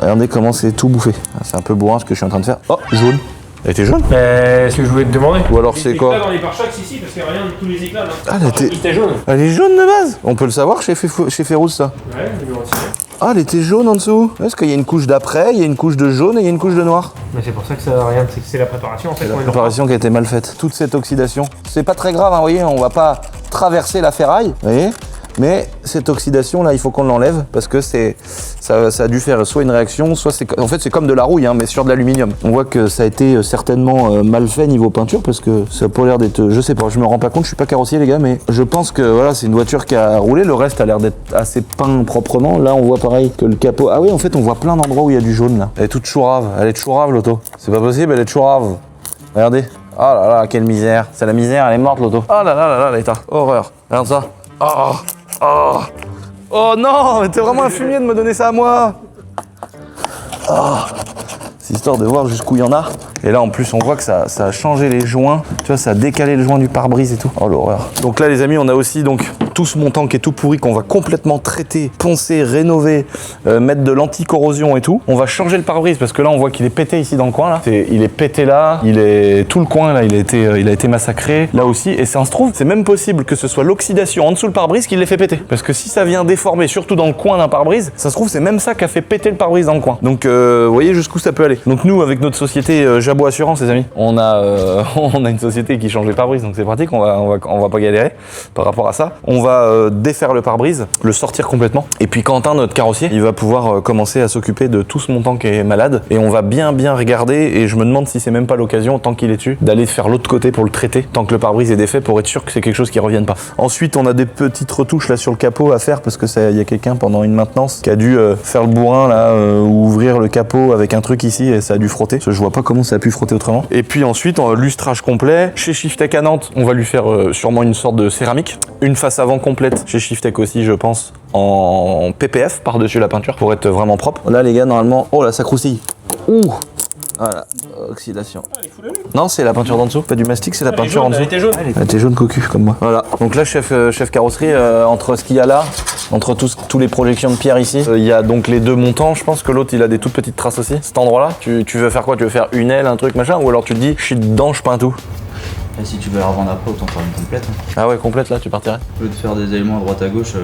Regardez comment c'est tout bouffé. C'est un peu bourrin ce que je suis en train de faire. Oh, jaune. Elle était jaune? C'est ce que je voulais te demander. Ou alors c'est quoi? Dans les pare-chocs ici, parce qu'il n'y a rien de tous les éclats là. Ah, Il était jaune. Elle est jaune de base. On peut le savoir chez Férouz, ça. Ouais, numéro 6. Ah, elle était jaune en dessous. Est-ce qu'il y a une couche d'après, il y a une couche de jaune et il y a une couche de noir? Mais c'est pour ça que ça n'a rien, c'est la préparation en fait. La préparation qui a été mal faite. Toute cette oxydation. C'est pas très grave, hein, vous voyez, on va pas traverser la ferraille, vous voyez. Mais cette oxydation là, il faut qu'on l'enlève parce que ça a dû faire soit une réaction, soit en fait c'est comme de la rouille, hein, mais sur de l'aluminium. On voit que ça a été certainement mal fait niveau peinture parce que ça a pas l'air d'être, je sais pas, je me rends pas compte, je suis pas carrossier les gars, mais je pense que voilà, c'est une voiture qui a roulé. Le reste a l'air d'être assez peint proprement. Là, on voit pareil que le capot. Ah oui, en fait, on voit plein d'endroits où il y a du jaune là. Elle est toute chourave, l'auto. C'est pas possible, elle est chourave. Regardez. Oh là là, quelle misère. C'est la misère, elle est morte l'auto. Oh là là là là, l'état. Horreur. Regarde ça. Oh. Oh, oh non, mais t'es vraiment un fumier de me donner ça à moi. Oh. C'est histoire de voir jusqu'où il y en a. Et là en plus on voit que ça a changé les joints, tu vois, ça a décalé le joint du pare-brise et tout. Oh l'horreur. Donc là les amis, on a aussi donc tout ce montant qui est tout pourri qu'on va complètement traiter, poncer, rénover, mettre de l'anti-corrosion et tout. On va changer le pare-brise parce que là on voit qu'il est pété ici dans le coin là. Il est pété là, tout le coin là, il a été massacré là aussi. Et ça se trouve, c'est même possible que ce soit l'oxydation en dessous le pare-brise qui l'ait fait péter. Parce que si ça vient déformer, surtout dans le coin d'un pare-brise, ça se trouve c'est même ça qui a fait péter le pare-brise dans le coin. Donc vous voyez jusqu'où ça peut aller. Donc nous avec notre société Jabot Assurance les amis, on a une société qui change les pare-brise, donc c'est pratique, on va pas galérer par rapport à ça. On va défaire le pare-brise, le sortir complètement. Et puis Quentin, notre carrossier, il va pouvoir commencer à s'occuper de tout ce montant qui est malade. Et on va bien regarder, et je me demande si c'est même pas l'occasion, tant qu'il est dessus, d'aller faire l'autre côté pour le traiter, tant que le pare-brise est défait, pour être sûr que c'est quelque chose qui revienne pas. Ensuite, on a des petites retouches là sur le capot à faire, parce que il y a quelqu'un pendant une maintenance qui a dû faire le bourrin là, ou ouvrir le capot avec un truc ici, et ça a dû frotter. Je vois pas comment ça a pu frotter autrement. Et puis ensuite, lustrage complet. Chez Shiftech à Nantes, on va lui faire sûrement une sorte de céramique. Une face avant complète chez Shiftech aussi, je pense, en PPF par-dessus la peinture pour être vraiment propre. Là, les gars, normalement, oh là, ça croustille. Ouh. Voilà, oxydation. Non, c'est la peinture d'en dessous. Pas du mastic, c'est la peinture en dessous. Elle était jaune. Elle était jaune cocu comme moi. Voilà. Donc là, chef carrosserie, entre ce qu'il y a là, entre tous les projections de pierre ici, il y a donc les deux montants. Je pense que l'autre, il a des toutes petites traces aussi. Cet endroit-là, tu veux faire quoi? Tu veux faire une aile, un truc machin, ou alors tu te dis, je suis dedans, je peins tout. Et si tu veux la revendre après, autant faire une complète. Ah ouais, complète là, tu partirais. Au lieu de faire des éléments à droite à gauche.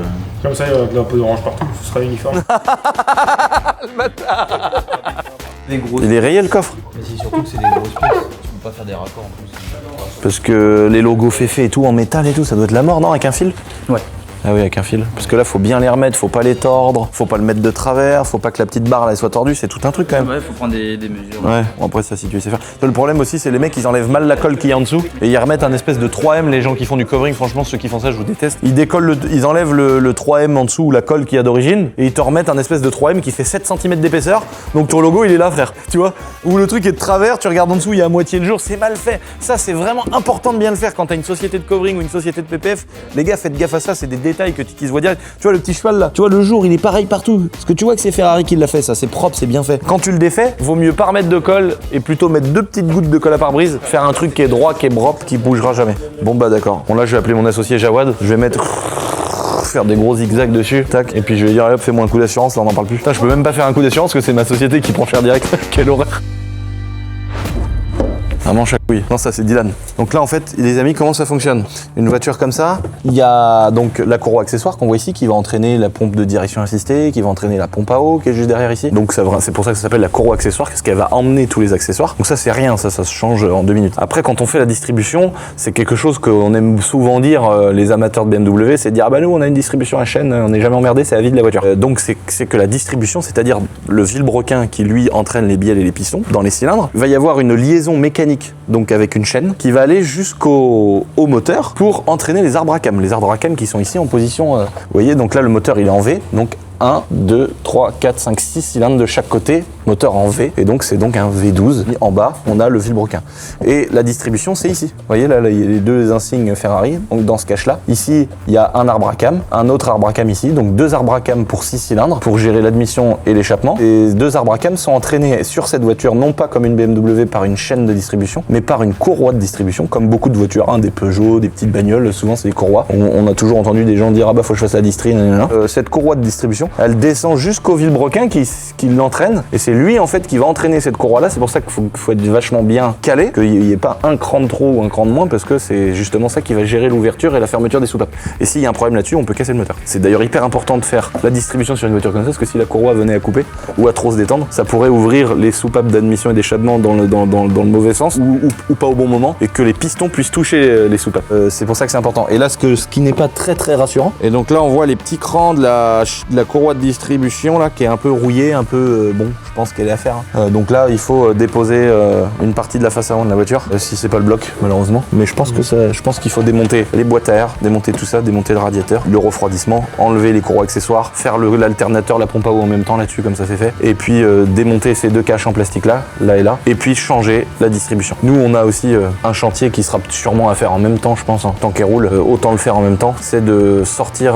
Comme ça, il y a un peu d'orange partout, ce sera uniforme. Des grosses. Il est rayé le coffre. Mais c'est surtout que c'est des grosses pièces. Tu peux pas faire des raccords en plus. Parce que les logos féfés et tout en métal et tout, ça doit être la mort, non? Avec un fil? Ouais. Ah oui, avec un fil. Parce que là, faut bien les remettre, faut pas les tordre, faut pas le mettre de travers, faut pas que la petite barre là elle soit tordue, c'est tout un truc quand même. Ouais, faut prendre des mesures. Ouais, bon, après ça si tu sais faire. Le problème aussi, c'est les mecs, ils enlèvent mal la colle qu'il y a en dessous et ils remettent un espèce de 3M. Les gens qui font du covering, franchement, ceux qui font ça, je vous déteste. Ils enlèvent le 3M en dessous ou la colle qu'il y a d'origine et ils te remettent un espèce de 3M qui fait 7 cm d'épaisseur. Donc ton logo, il est là, frère. Tu vois? Ou le truc est de travers, tu regardes en dessous, il y a à moitié de jour, c'est mal fait. Ça, c'est vraiment important de bien le faire quand t'as une société de covering ou une société de PPF. Les gars, faites gaffe à ça, c'est des détails qui se voient direct. Tu vois le petit cheval là, tu vois le jour, il est pareil partout. Parce que tu vois que c'est Ferrari qui l'a fait, ça, c'est propre, c'est bien fait. Quand tu le défais, vaut mieux pas remettre de colle et plutôt mettre 2 petites gouttes de colle à pare-brise, faire un truc qui est droit, qui est propre, qui bougera jamais. Bon bah d'accord. Bon là, je vais appeler mon associé Jawad, je vais mettre faire des gros zigzags dessus, tac, et puis je vais dire allez hop, fais-moi un coup d'assurance, là on n'en parle plus. Putain, je peux même pas faire un coup d'assurance parce que c'est ma société qui prend cher direct. Quelle horreur. Un manche à couilles. Non, ça c'est Dylan. Donc là en fait, les amis, comment ça fonctionne? Une voiture comme ça, il y a donc la courroie accessoire qu'on voit ici qui va entraîner la pompe de direction assistée, qui va entraîner la pompe à eau qui est juste derrière ici. Donc c'est pour ça que ça s'appelle la courroie accessoire, parce qu'elle va emmener tous les accessoires. Donc ça c'est rien, ça se change en 2 minutes. Après quand on fait la distribution, c'est quelque chose qu'on aime souvent dire, les amateurs de BMW, c'est de dire ah bah nous on a une distribution à chaîne, on n'est jamais emmerdé, c'est la vie de la voiture. Donc c'est que la distribution, c'est-à-dire le vilebrequin qui lui entraîne les bielles et les pistons dans les cylindres, il va y avoir une liaison mécanique, donc avec une chaîne qui va aller jusqu'au moteur pour entraîner les arbres à cam. Les arbres à cam qui sont ici en position, vous voyez, donc là le moteur il est en V, donc 1, 2, 3, 4, 5, 6 cylindres de chaque côté, moteur en V, et donc c'est donc un V12. Et en bas, on a le vilebrequin. Et la distribution, c'est ici. Vous voyez, là, il y a les 2 insignes Ferrari, donc dans ce cache-là. Ici, il y a un arbre à cam, un autre arbre à cam ici, donc 2 arbres à cam pour 6 cylindres, pour gérer l'admission et l'échappement. Et 2 arbres à cam sont entraînés sur cette voiture, non pas comme une BMW par une chaîne de distribution, mais par une courroie de distribution, comme beaucoup de voitures, hein, des Peugeot, des petites bagnoles, souvent c'est des courroies. On a toujours entendu des gens dire ah bah faut que je fasse la distri, cette courroie de distribution, elle descend jusqu'au vilebrequin qui l'entraîne, et c'est lui en fait qui va entraîner cette courroie là. C'est pour ça qu'il faut être vachement bien calé, qu'il n'y ait pas un cran de trop ou un cran de moins, parce que c'est justement ça qui va gérer l'ouverture et la fermeture des soupapes. Et s'il y a un problème là-dessus, on peut casser le moteur. C'est d'ailleurs hyper important de faire la distribution sur une voiture comme ça, parce que si la courroie venait à couper ou à trop se détendre, ça pourrait ouvrir les soupapes d'admission et d'échappement dans le mauvais sens, ou pas au bon moment, et que les pistons puissent toucher les soupapes. C'est pour ça que c'est important. Et là, ce qui n'est pas très rassurant, et donc là on voit les petits crans de la courroie de distribution là qui est un peu rouillée, un peu bon, je pense qu'elle est à faire. Donc là il faut déposer une partie de la face avant de la voiture, si c'est pas le bloc malheureusement. Mais je pense qu'il faut démonter les boîtes à air, démonter tout ça, démonter le radiateur, le refroidissement, enlever les courroies accessoires, faire l'alternateur, la pompe à eau en même temps là-dessus comme ça c'est fait, et puis démonter ces 2 caches en plastique là et là, et puis changer la distribution. Nous on a aussi un chantier qui sera sûrement à faire en même temps, je pense, en tant qu'elle roule, autant le faire en même temps, c'est de sortir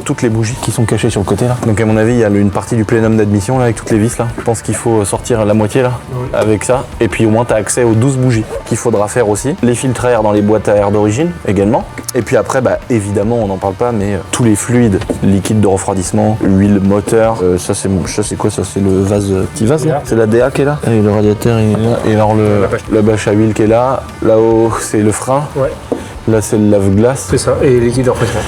toutes les bougies qui sont cachées sur le côté là. Donc à mon avis, il y a une partie du plénum d'admission là avec toutes les vis là. Je pense qu'il faut sortir la moitié là avec ça. Et puis au moins tu as accès aux 12 bougies qu'il faudra faire aussi. Les filtres à air dans les boîtes à air d'origine également. Et puis après, bah évidemment, on n'en parle pas, mais tous les fluides, liquide de refroidissement, huile, moteur. Ça c'est quoi ça? C'est le vase, petit vase là. C'est la DA qui est là. Et le radiateur il est là. Et alors la bâche à huile qui est là. Là-haut c'est le frein. Ouais. Là c'est le lave-glace. C'est ça, et liquide de refroidissement.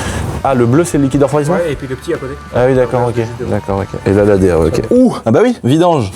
Ah, le bleu c'est le liquide de refroidissement? Ouais, et puis le petit à côté. Ah oui, d'accord, ok. D'accord, ok. Et là, la DA, ok. Ouh! Ah bah oui, vidange!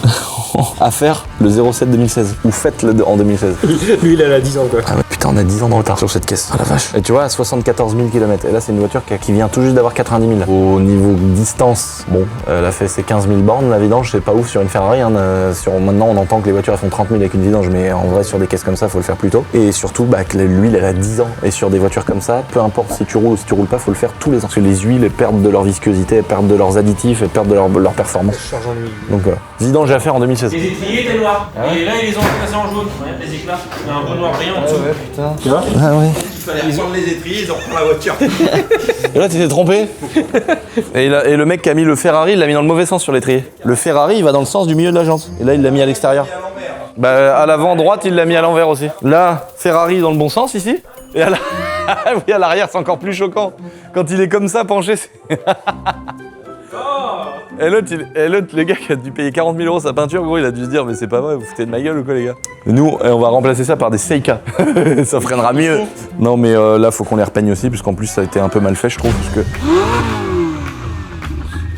À faire le 07 2016. Ou faites-le en 2016. Lui, il a 10 ans, quoi. Ah ouais, putain, on a 10 ans de retard sur cette caisse. Ah la vache. Et tu vois, à 74 000 km. Et là, c'est une voiture qui vient tout juste d'avoir 90 000. Au niveau distance, bon, elle a fait ses 15 000 bornes, la vidange, c'est pas ouf sur une Ferrari. Hein. Maintenant, on entend que les voitures elles font 30 000 avec une vidange, mais en vrai, sur des caisses comme ça, faut le faire plus tôt. Et surtout, bah, que l'huile, elle a 10 ans. Et sur des voitures comme ça, peu importe si tu roules ou si tu roules pas, faut le faire tous les ans. Parce que les huiles, elles perdent de leur viscosité, elles perdent de leurs additifs, elles perdent de leur performance. Charge en huile. Donc voilà. Vidange à faire en 2016. Les étriers étaient noirs. Et là, ils les ont passés en jaune. Ouais, les éclats. Il y a un beau noir brillant en dessous. putain. Tu vois? Ah ouais. Il fallait reprendre les étriers, ils ont repris la voiture. Et là, tu t'es trompé. Et le mec qui a mis le Ferrari, il l'a mis dans le mauvais sens sur l'étrier. Le Ferrari, il va dans le sens du milieu de la jante. Et là, il l'a mis à l'extérieur. Bah, à l'avant droite, il l'a mis à l'envers aussi. Là, Ferrari dans le bon sens ici. Et à oui, à l'arrière, c'est encore plus choquant. Quand il est comme ça, penché, c'est... Et l'autre, le gars qui a dû payer 40 000 € sa peinture, gros, il a dû se dire, mais c'est pas vrai, vous foutez de ma gueule ou quoi, les gars? Et nous, on va remplacer ça par des Seika. Ça freinera mieux. Non, mais là, faut qu'on les repeigne aussi, puisqu'en plus, ça a été un peu mal fait, je trouve, parce que...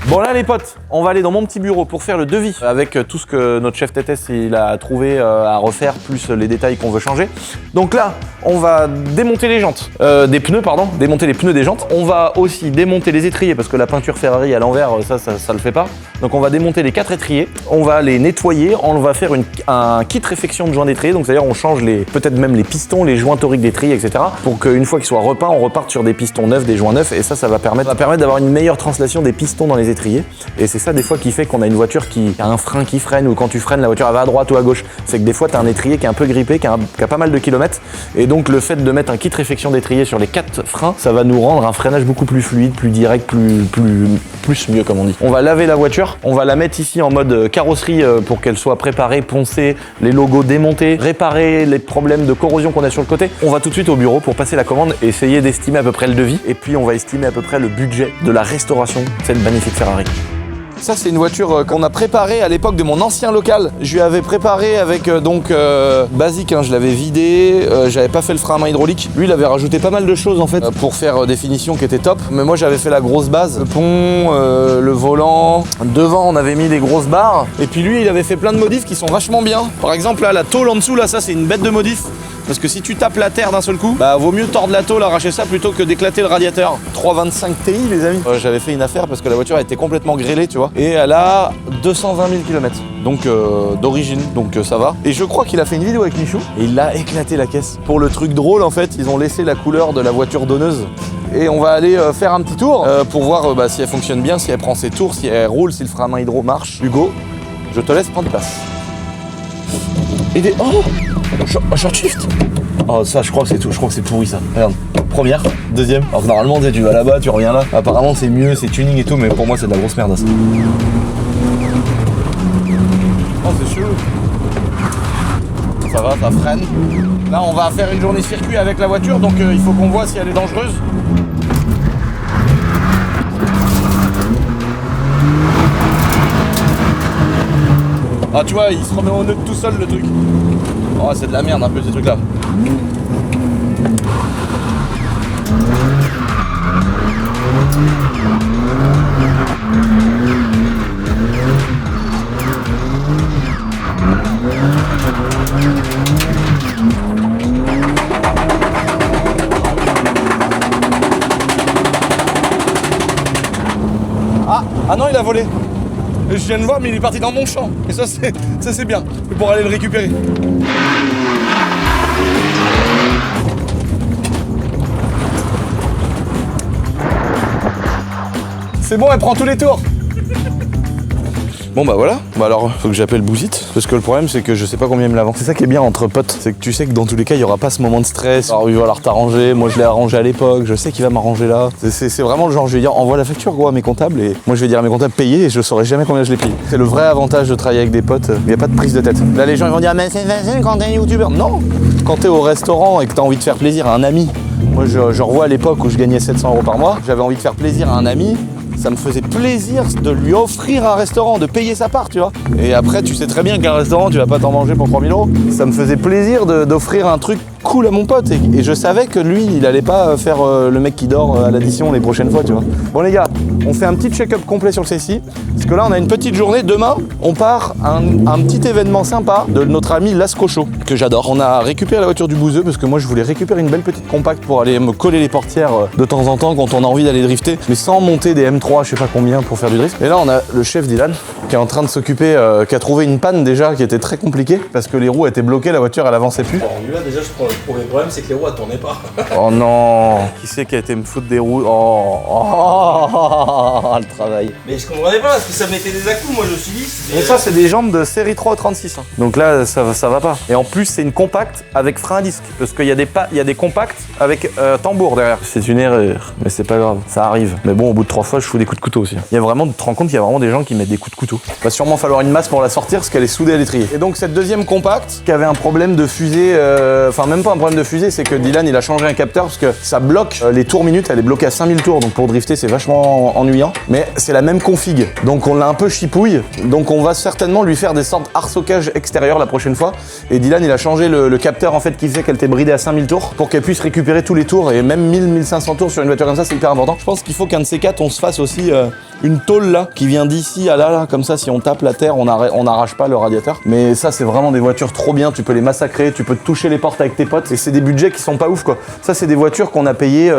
Bon là les potes, on va aller dans mon petit bureau pour faire le devis avec tout ce que notre chef TTS il a trouvé à refaire, plus les détails qu'on veut changer. Donc là, on va démonter les jantes, démonter les pneus des jantes. On va aussi démonter les étriers parce que la peinture Ferrari à l'envers, ça le fait pas. Donc on va démonter les 4 étriers, on va les nettoyer, on va faire un kit réfection de joints d'étrier. Donc c'est-à-dire on change peut-être même les pistons, les joints toriques d'étrier, etc. Pour qu'une fois qu'ils soient repeints, on reparte sur des pistons neufs, des joints neufs, et ça va permettre d'avoir une meilleure translation des pistons dans les étriers. Et c'est ça des fois qui fait qu'on a une voiture qui a un frein qui freine, ou quand tu freines la voiture elle va à droite ou à gauche. C'est que des fois tu as un étrier qui est un peu grippé, qui a pas mal de kilomètres, et donc le fait de mettre un kit réfection d'étrier sur les 4 freins, ça va nous rendre un freinage beaucoup plus fluide, plus direct, plus mieux comme on dit. On va laver la voiture, on va la mettre ici en mode carrosserie pour qu'elle soit préparée, poncée, les logos démontés, réparer les problèmes de corrosion qu'on a sur le côté. On va tout de suite au bureau pour passer la commande et essayer d'estimer à peu près le devis, et puis on va estimer à peu près le budget de la restauration de cette magnifique Ferrari. Ça c'est une voiture qu'on a préparée à l'époque de mon ancien local. Je lui avais préparé avec basique, hein, je l'avais vidé, j'avais pas fait le frein à main hydraulique. Lui il avait rajouté pas mal de choses en fait pour faire des finitions qui étaient top. Mais moi j'avais fait la grosse base, le pont, le volant. Devant on avait mis des grosses barres. Et puis lui il avait fait plein de modifs qui sont vachement bien. Par exemple là la tôle en dessous là, ça c'est une bête de modif. Parce que si tu tapes la terre d'un seul coup, bah vaut mieux tordre la tôle, arracher ça plutôt que d'éclater le radiateur. 325 Ti les amis. J'avais fait une affaire parce que la voiture a été complètement grêlée, tu vois. Et elle a 220 000 km. Donc d'origine, donc ça va. Et je crois qu'il a fait une vidéo avec Michou et il a éclaté la caisse. Pour le truc drôle en fait, ils ont laissé la couleur de la voiture donneuse. Et on va aller faire un petit tour pour voir si elle fonctionne bien, si elle prend ses tours, si elle roule, si le frein à main hydro marche. Hugo, je te laisse prendre place. Et des... Oh, short shift. Oh ça je crois que c'est tout, je crois que c'est pourri ça. Regarde, première, deuxième. Alors que normalement tu vas là-bas, tu reviens là. Apparemment c'est mieux, c'est tuning et tout, mais pour moi c'est de la grosse merde ça. Oh c'est chelou. Ça va, ça freine. Là on va faire une journée circuit avec la voiture, donc il faut qu'on voit si elle est dangereuse. Ah tu vois, il se remet au neutre tout seul le truc. Oh c'est de la merde un peu ces trucs là. Ah non il a volé. Je viens de voir mais il est parti dans mon champ. Et ça c'est bien. Pour aller le récupérer. C'est bon, elle prend tous les tours. Bon bah voilà, bah alors faut que j'appelle Bouzite, parce que le problème c'est que je sais pas combien il me la vend. C'est ça qui est bien entre potes, c'est que tu sais que dans tous les cas il y aura pas ce moment de stress. Alors il va falloir t'arranger, moi je l'ai arrangé à l'époque, je sais qu'il va m'arranger là. C'est vraiment le genre, je vais dire envoie la facture gros à mes comptables et moi je vais dire à mes comptables payer et je saurai jamais combien je l'ai payé. C'est le vrai avantage de travailler avec des potes, il n'y a pas de prise de tête. Là les gens ils vont dire mais c'est facile quand t'es youtubeur. Non, quand t'es au restaurant et que t'as envie de faire plaisir à un ami. Moi je revois à l'époque où je gagnais 700 € par mois, j'avais envie de faire plaisir à un ami. Ça me faisait plaisir de lui offrir un restaurant, de payer sa part, tu vois. Et après, tu sais très bien qu'un restaurant, tu vas pas t'en manger pour 3 000 €. Ça me faisait plaisir d'offrir un truc cool à mon pote. Et je savais que lui, il allait pas faire le mec qui dort à l'addition les prochaines fois, tu vois. Bon les gars, on fait un petit check-up complet sur le C6. Parce que là, on a une petite journée. Demain, on part à un petit événement sympa de notre ami Lascocho, que j'adore. On a récupéré la voiture du bouseux parce que moi, je voulais récupérer une belle petite compacte pour aller me coller les portières de temps en temps quand on a envie d'aller drifter. Mais sans monter des M3, je sais pas combien pour faire du drift. Et là, on a le chef Dylan qui est en train de s'occuper, qui a trouvé une panne déjà qui était très compliquée parce que les roues étaient bloquées, la voiture elle avançait plus. Bon, lui là déjà je prends le premier problème, c'est que les roues elles tournaient pas. Oh non, qui c'est qui a été me foutre des roues? Le travail. Mais je comprenais pas parce que ça mettait des à-coups, moi je me suis dit. Et ça c'est des jambes de série 3 36. Hein. Donc là ça va pas. Et en plus c'est une compacte avec frein à disque parce qu'il y a des compacts avec tambour derrière. C'est une erreur, mais c'est pas grave, ça arrive. Mais bon au bout de 3 fois je fous des coups de couteau aussi. Il y a vraiment, tu te rends compte qu'il y a vraiment des gens qui mettent des coups de couteau. Il va sûrement falloir une masse pour la sortir parce qu'elle est soudée à l'étrier. Et donc cette deuxième compacte qui avait un problème de fusée, enfin même pas un problème de fusée, c'est que Dylan il a changé un capteur parce que ça bloque les tours minutes, elle est bloquée à 5000 tours donc pour drifter c'est vachement ennuyant. Mais c'est la même config, donc on l'a un peu chipouille, donc on va certainement lui faire des sortes d'arceaucage extérieur la prochaine fois. Et Dylan il a changé le capteur en fait qui fait qu'elle était bridée à 5000 tours pour qu'elle puisse récupérer tous les tours et même 1000-1500 tours sur une voiture comme ça c'est hyper important. Je pense qu'il faut qu'un de ces quatre on se fasse aussi une tôle là qui vient d'ici à là, comme ça si on tape la terre on n'arrache pas le radiateur. Mais ça c'est vraiment des voitures trop bien, tu peux les massacrer, tu peux te toucher les portes avec tes potes et c'est des budgets qui sont pas ouf quoi. Ça c'est des voitures qu'on a payé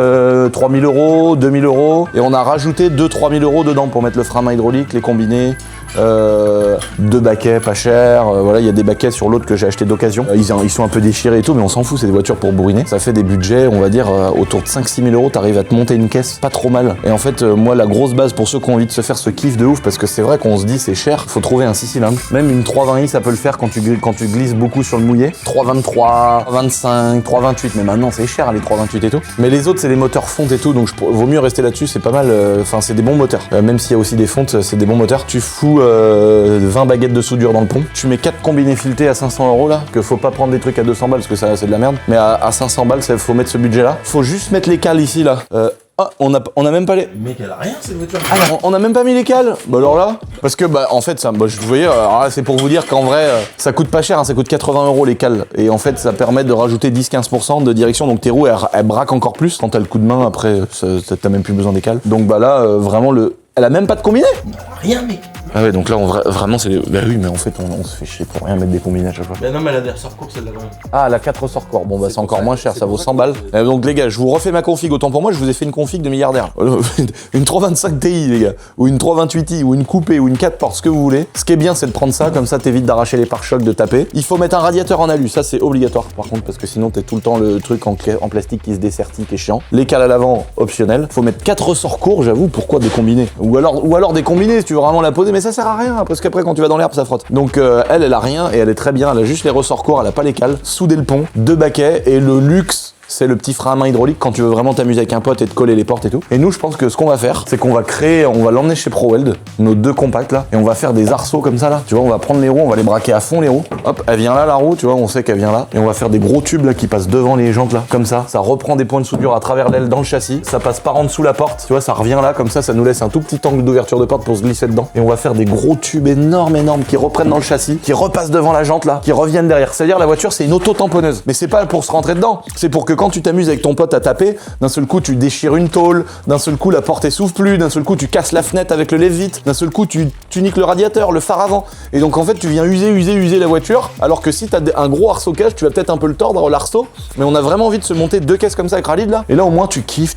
3000 €, 2000 € et on a rajouté 2-3 000 € dedans pour mettre le frein à main hydraulique, les combinés. 2 baquets pas cher, voilà il y a des baquets sur l'autre que j'ai acheté d'occasion, ils sont un peu déchirés et tout mais on s'en fout, c'est des voitures pour bourriner. Ça fait des budgets on va dire autour de 5-6 000 €, t'arrives à te monter une caisse pas trop mal. Et en fait moi la grosse base pour ceux qui ont envie de se faire ce kiff de ouf, parce que c'est vrai qu'on se dit c'est cher, faut trouver un 6 cylindres, même une 320i ça peut le faire quand tu glisses beaucoup sur le mouillé, 323, 325, 328 mais maintenant c'est cher les 328 et tout. Mais les autres c'est des moteurs fonte et tout donc vaut mieux rester là-dessus, c'est pas mal, enfin c'est des bons moteurs, même s'il y a aussi des fontes c'est des bons moteurs. Tu fous 20 baguettes de soudure dans le pont. Tu mets 4 combinés filetés à 500 € là, que faut pas prendre des trucs à 200 balles parce que ça c'est de la merde. Mais à 500 balles, faut mettre ce budget là. Faut juste mettre les cales ici là. On a même pas les. Mec, elle a rien cette voiture. Ah non, on a même pas mis les cales. Bah alors là, parce que bah en fait ça, bah, vous voyez, alors là, c'est pour vous dire qu'en vrai ça coûte pas cher, hein, ça coûte 80 € les cales. Et en fait ça permet de rajouter 10-15% de direction, donc tes roues elles braquent encore plus quand t'as le coup de main. Après t'as même plus besoin des cales. Donc bah là vraiment elle a même pas de combiné. Rien mec. Ah ouais donc là vraiment c'est. Bah oui mais en fait on se fait chier pour rien mettre des combinés à chaque fois. Mais non mais elle a des ressorts courts celle-là quand même. Ah elle a 4 ressorts courts, bon bah c'est encore moins cher, ça vaut 100 balles. Donc les gars je vous refais ma config, autant pour moi je vous ai fait une config de milliardaire. Une 325 Ti les gars, ou une 328i, ou une coupée, ou une 4 portes, ce que vous voulez. Ce qui est bien c'est de prendre ça, comme ça t'évites d'arracher les pare-chocs, de taper. Il faut mettre un radiateur en alu, ça c'est obligatoire par contre parce que sinon t'es tout le temps le truc en plastique qui se dessertit, qui est chiant. Les cales à l'avant, optionnel. Faut mettre 4 ressorts courts, j'avoue, pourquoi des combinés, ou alors des combinés si tu veux vraiment la poser, mais ça sert à rien parce qu'après quand tu vas dans l'herbe ça frotte. Donc elle a rien et elle est très bien, elle a juste les ressorts courts, elle a pas les cales, souder le pont, 2 baquets et le luxe c'est le petit frein à main hydraulique quand tu veux vraiment t'amuser avec un pote et te coller les portes et tout. Et nous je pense que ce qu'on va faire c'est qu'on va l'emmener chez ProWeld, nos 2 compacts là, et on va faire des arceaux comme ça là, tu vois, on va prendre les roues, on va les braquer à fond les roues, hop elle vient là la roue, tu vois, on sait qu'elle vient là, et on va faire des gros tubes là qui passent devant les jantes là, comme ça reprend des points de soudure à travers l'aile dans le châssis, ça passe par en dessous la porte, tu vois, ça revient là comme ça nous laisse un tout petit angle d'ouverture de porte pour se glisser dedans, et on va faire des gros tubes énormes qui reprennent dans le châssis, qui repassent devant la jante là, qui reviennent derrière. C'est-à-dire la voiture c'est une auto-tamponneuse, mais c'est pas pour se rentrer dedans, c'est pour que quand tu t'amuses avec ton pote à taper, d'un seul coup tu déchires une tôle, d'un seul coup la porte elle s'ouvre plus, d'un seul coup tu casses la fenêtre avec le lève-vite, d'un seul coup tu niques le radiateur, le phare avant, et donc en fait tu viens user la voiture, alors que si t'as un gros arceaucage tu vas peut-être un peu le tordre l'arceau, mais on a vraiment envie de se monter 2 caisses comme ça avec Khalid là, et là au moins tu kiffes,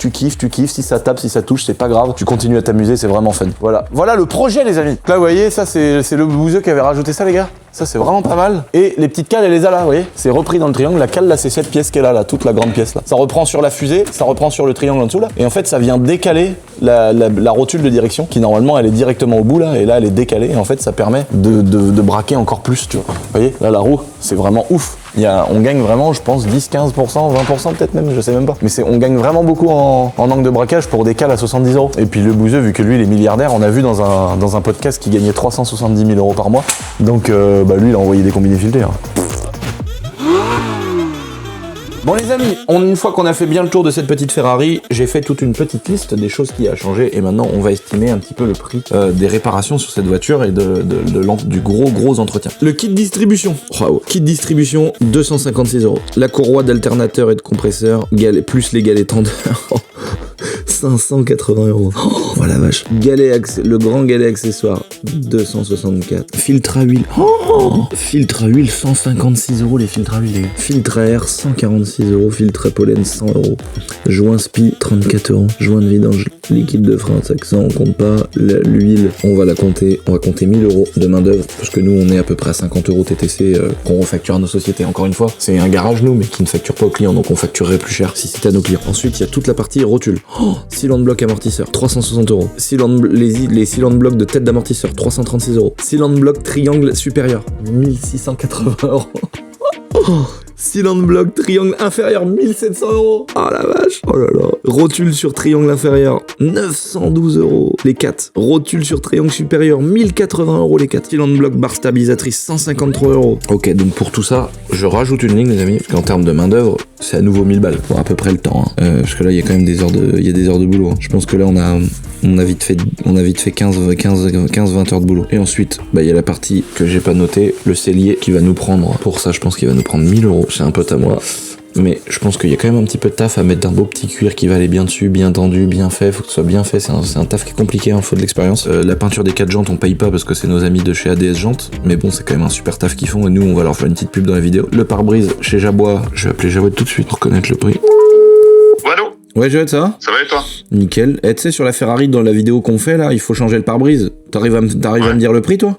si ça tape, si ça touche c'est pas grave, tu continues à t'amuser, c'est vraiment fun. Voilà le projet les amis. Là vous voyez ça c'est le bouseux qui avait rajouté ça les gars. Ça, c'est vraiment pas mal. Et les petites cales, elle les a là, vous voyez. C'est repris dans le triangle. La cale, là, c'est cette pièce qu'elle a là, toute la grande pièce là. Ça reprend sur la fusée, ça reprend sur le triangle en dessous là. Et en fait, ça vient décaler la rotule de direction qui, normalement, elle est directement au bout là. Et là, elle est décalée. Et en fait, ça permet de braquer encore plus, tu vois. Vous voyez, là, la roue, c'est vraiment ouf. On gagne vraiment, je pense, 10, 15%, 20% peut-être même, je sais même pas. Mais on gagne vraiment beaucoup en angle de braquage pour des cales à 70 €. Et puis le bouseux, vu que lui, il est milliardaire, on a vu dans un podcast qu'il gagnait 370 000 € par mois. Donc lui, il a envoyé des combinés filetés. Hein. Bon les amis, une fois qu'on a fait bien le tour de cette petite Ferrari, j'ai fait toute une petite liste des choses qui a changé et maintenant on va estimer un petit peu le prix des réparations sur cette voiture et du gros entretien. Le kit distribution, wow. Kit distribution 256 €. La courroie d'alternateur et de compresseur, plus les galets tendeurs. 580 €. Oh la vache. Le grand galet accessoire, 264. Filtre à huile. Filtre à huile, 156 € les filtres à huile. Filtre à air, 146 €. Filtre à pollen, 100 €. Joint spi, 34 €. Joint de vidange, liquide de frein, ça on compte pas. L'huile, on va compter 1000 € de main d'œuvre parce que nous on est à peu près à 50 € TTC qu'on refacture à nos sociétés. Encore une fois, c'est un garage nous mais qui ne facture pas aux clients donc on facturerait plus cher si c'était à nos clients. Ensuite, il y a toute la partie rotule. Cylindre bloc amortisseur, 360 €. Les cylindres blocs de tête d'amortisseur, 336 €. Cylindre bloc triangle supérieur, 1680 €. Cylindre bloc triangle inférieur, 1700 €. Oh la vache. Oh là là. Rotule sur triangle inférieur, 912 €. Les 4. Rotule sur triangle supérieur, 1080 € les 4. Cylindre bloc barre stabilisatrice, 153 €. Ok, donc pour tout ça, je rajoute une ligne les amis, parce qu'en termes de main d'œuvre, c'est à nouveau 1000 balles pour à peu près le temps. Hein. Parce que là, il y a quand même des heures de boulot. Hein. Je pense que là, on a vite fait 15-20 heures de boulot. Et ensuite, il y a la partie que j'ai pas notée, le cellier qui va nous prendre. Pour ça, je pense qu'il va nous prendre 1000 €. C'est un pote à moi. Mais je pense qu'il y a quand même un petit peu de taf à mettre d'un beau petit cuir qui va aller bien dessus, bien tendu, bien fait. Faut que ce soit bien fait. C'est un taf qui est compliqué, hein, faut de l'expérience. La peinture des 4 jantes, on paye pas parce que c'est nos amis de chez ADS Jantes. Mais bon, c'est quand même un super taf qu'ils font et nous, on va leur faire une petite pub dans la vidéo. Le pare-brise chez Jabois, je vais appeler Jabois tout de suite pour connaître le prix. Allô? Ouais, Joël, ça va? Ça va et toi? Nickel. Tu sais, sur la Ferrari, dans la vidéo qu'on fait là, il faut changer le pare-brise. T'arrives à me dire le prix, toi?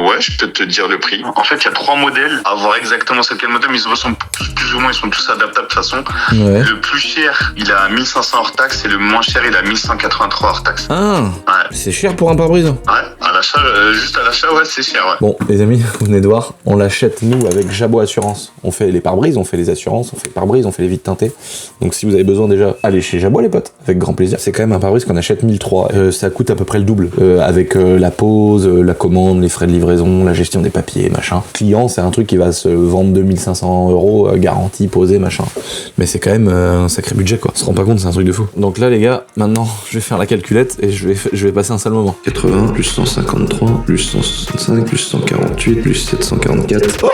Ouais, je peux te dire le prix. En fait, il y a 3 modèles. À voir exactement c'est quel modèle, mais ils sont plus ou moins, ils sont tous adaptables de toute façon. Ouais. Le plus cher, il est à 1500 hors taxe et le moins cher, il est à 1183 hors taxe. Ah, ouais. C'est cher pour un pare-brise? Ouais, à l'achat, juste à l'achat, ouais, c'est cher, ouais. Bon, les amis, vous venez de voir, on l'achète nous avec Jabois Assurance. On fait les pare-brises, on fait les assurances, on fait les pare-brises, on fait les vitres teintées. Donc si vous avez besoin déjà, allez chez Jabois les potes, avec grand plaisir. C'est quand même un pare-brise qu'on achète 1003. Ça coûte à peu près le double, avec la pose, la commande, les frais de livraison, la gestion des papiers, machin. Client, c'est un truc qui va se vendre 2500 €, garantie, posée, machin. Mais c'est quand même un sacré budget, quoi. On se rend pas compte, c'est un truc de fou. Donc là, les gars, maintenant, je vais faire la calculette et je vais passer un sale moment. 80, plus 153, plus 165, plus 148, plus 744. Oh,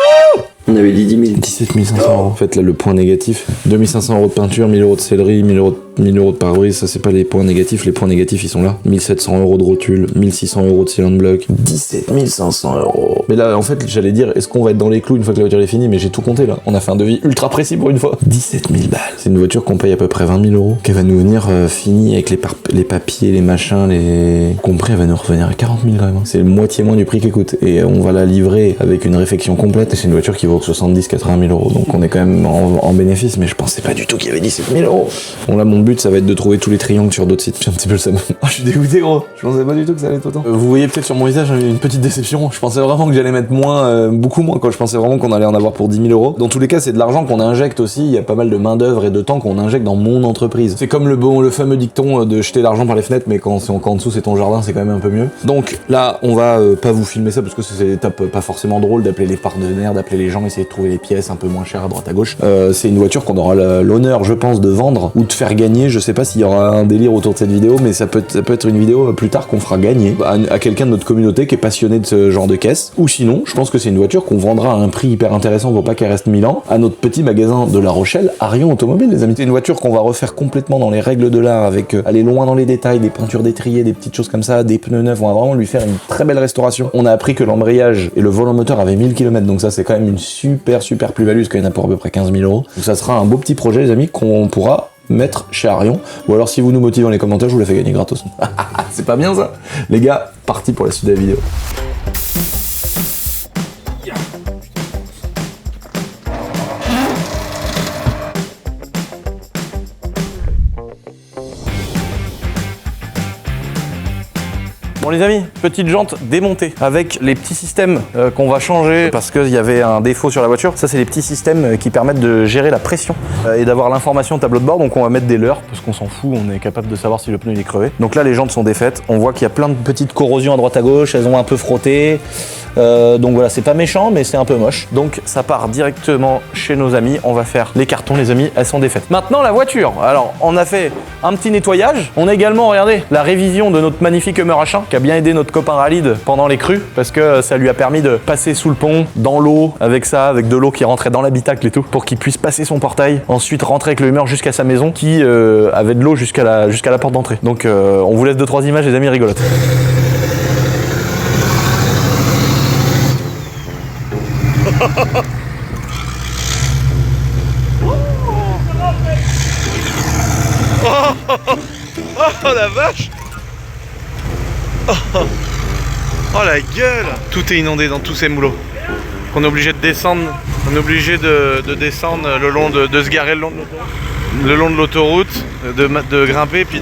on avait dit 10 000. 17 500 €. En fait, là, le point négatif, 2500 € de peinture, 1000 € de sellerie, 1000 € de pare-brise, ça, c'est pas les points négatifs. Les points négatifs, ils sont là. 1700 € de rotule, 1600 € de cylindre bloc, 17 500 €. Mais là, en fait, j'allais dire, est-ce qu'on va être dans les clous une fois que la voiture est finie? Mais j'ai tout compté, là. On a fait un devis ultra précis pour une fois. 17 000 balles. C'est une voiture qu'on paye à peu près 20 000 €, qu'elle va nous venir finie avec les papiers, les machins, les compris, elle va nous revenir à 40 000 quand même. C'est moitié moins du prix qu'elle coûte. Et on va la livrer avec une réfection complète. Et c'est une voiture qui vaut 70-80 000 €. Donc on est quand même en bénéfice, mais je pensais pas du tout qu'il y avait 17 000 €. Bon, là, mon but, ça va être de trouver tous les triangles sur d'autres sites. J'ai un petit peu le seum. Ah, je suis dégoûté, gros. Je pensais pas du tout que ça allait être autant. Vous voyez peut-être sur mon visage une petite déception. Je pensais vraiment que j'allais mettre moins, beaucoup moins, quoi. Je pensais vraiment qu'on allait en avoir pour 10 000 €. Dans tous les cas, c'est de l'argent qu'on injecte aussi. Il y a pas mal de main-d'œuvre et de temps qu'on injecte dans mon entreprise. C'est comme le fameux dicton de jeter l'argent par les fenêtres, mais quand en dessous c'est ton jardin, c'est quand même un peu mieux. Donc là, on va pas vous filmer ça parce que c'est des étapes pas forcément drôles d'appeler les partenaires, d'appeler les gens, essayer de trouver les pièces un peu moins chères à droite à gauche. C'est une voiture qu'on aura l'honneur, je pense, de vendre ou de faire gagner. Je sais pas s'il y aura un délire autour de cette vidéo, mais ça peut être une vidéo plus tard qu'on fera gagner à quelqu'un de notre communauté qui est passionné de ce genre de caisse. Ou sinon, je pense que c'est une voiture qu'on vendra à un prix hyper intéressant pour pas qu'elle reste 1000 ans à notre petit magasin de La Rochelle, Arion Automobile, les amis. C'est une voiture qu'on va refaire complètement dans les règles de l'art, avec aller loin dans les détails, des peintures d'étrier, des petites choses comme ça, des pneus neufs. On va vraiment lui faire une très belle restauration. On a appris que l'embrayage et le volant moteur avaient 1000 km, donc ça c'est quand même une super plus-value, parce qu'il y en a pour à peu près 15 000 €. Donc ça sera un beau petit projet, les amis, qu'on pourra mettre chez Arion, ou alors si vous nous motivez dans les commentaires, je vous la fais gagner gratos. C'est pas bien ça? Les gars, parti pour la suite de la vidéo. Bon les amis, petite jante démontée avec les petits systèmes qu'on va changer parce qu'il y avait un défaut sur la voiture. Ça c'est les petits systèmes qui permettent de gérer la pression et d'avoir l'information au tableau de bord. Donc on va mettre des leurres parce qu'on s'en fout, on est capable de savoir si le pneu il est crevé. Donc là les jantes sont défaites, on voit qu'il y a plein de petites corrosions à droite à gauche, elles ont un peu frotté. Donc voilà, c'est pas méchant mais c'est un peu moche. Donc ça part directement chez nos amis, on va faire les cartons les amis, elles sont défaites. Maintenant la voiture, alors on a fait un petit nettoyage, on a également regardé la révision de notre magnifique Hummer H1 qui a bien aidé notre copain Ralid pendant les crues parce que ça lui a permis de passer sous le pont, dans l'eau, avec ça, avec de l'eau qui rentrait dans l'habitacle et tout, pour qu'il puisse passer son portail, ensuite rentrer avec le Hummer jusqu'à sa maison qui avait de l'eau jusqu'à la porte d'entrée. Donc on vous laisse 2-3 images les amis rigolotes. Oh la vache! Oh la gueule! Tout est inondé dans tous ces moulots. On est obligé de descendre. On est obligé de descendre le long de se garer le long de l'autoroute, de grimper, puis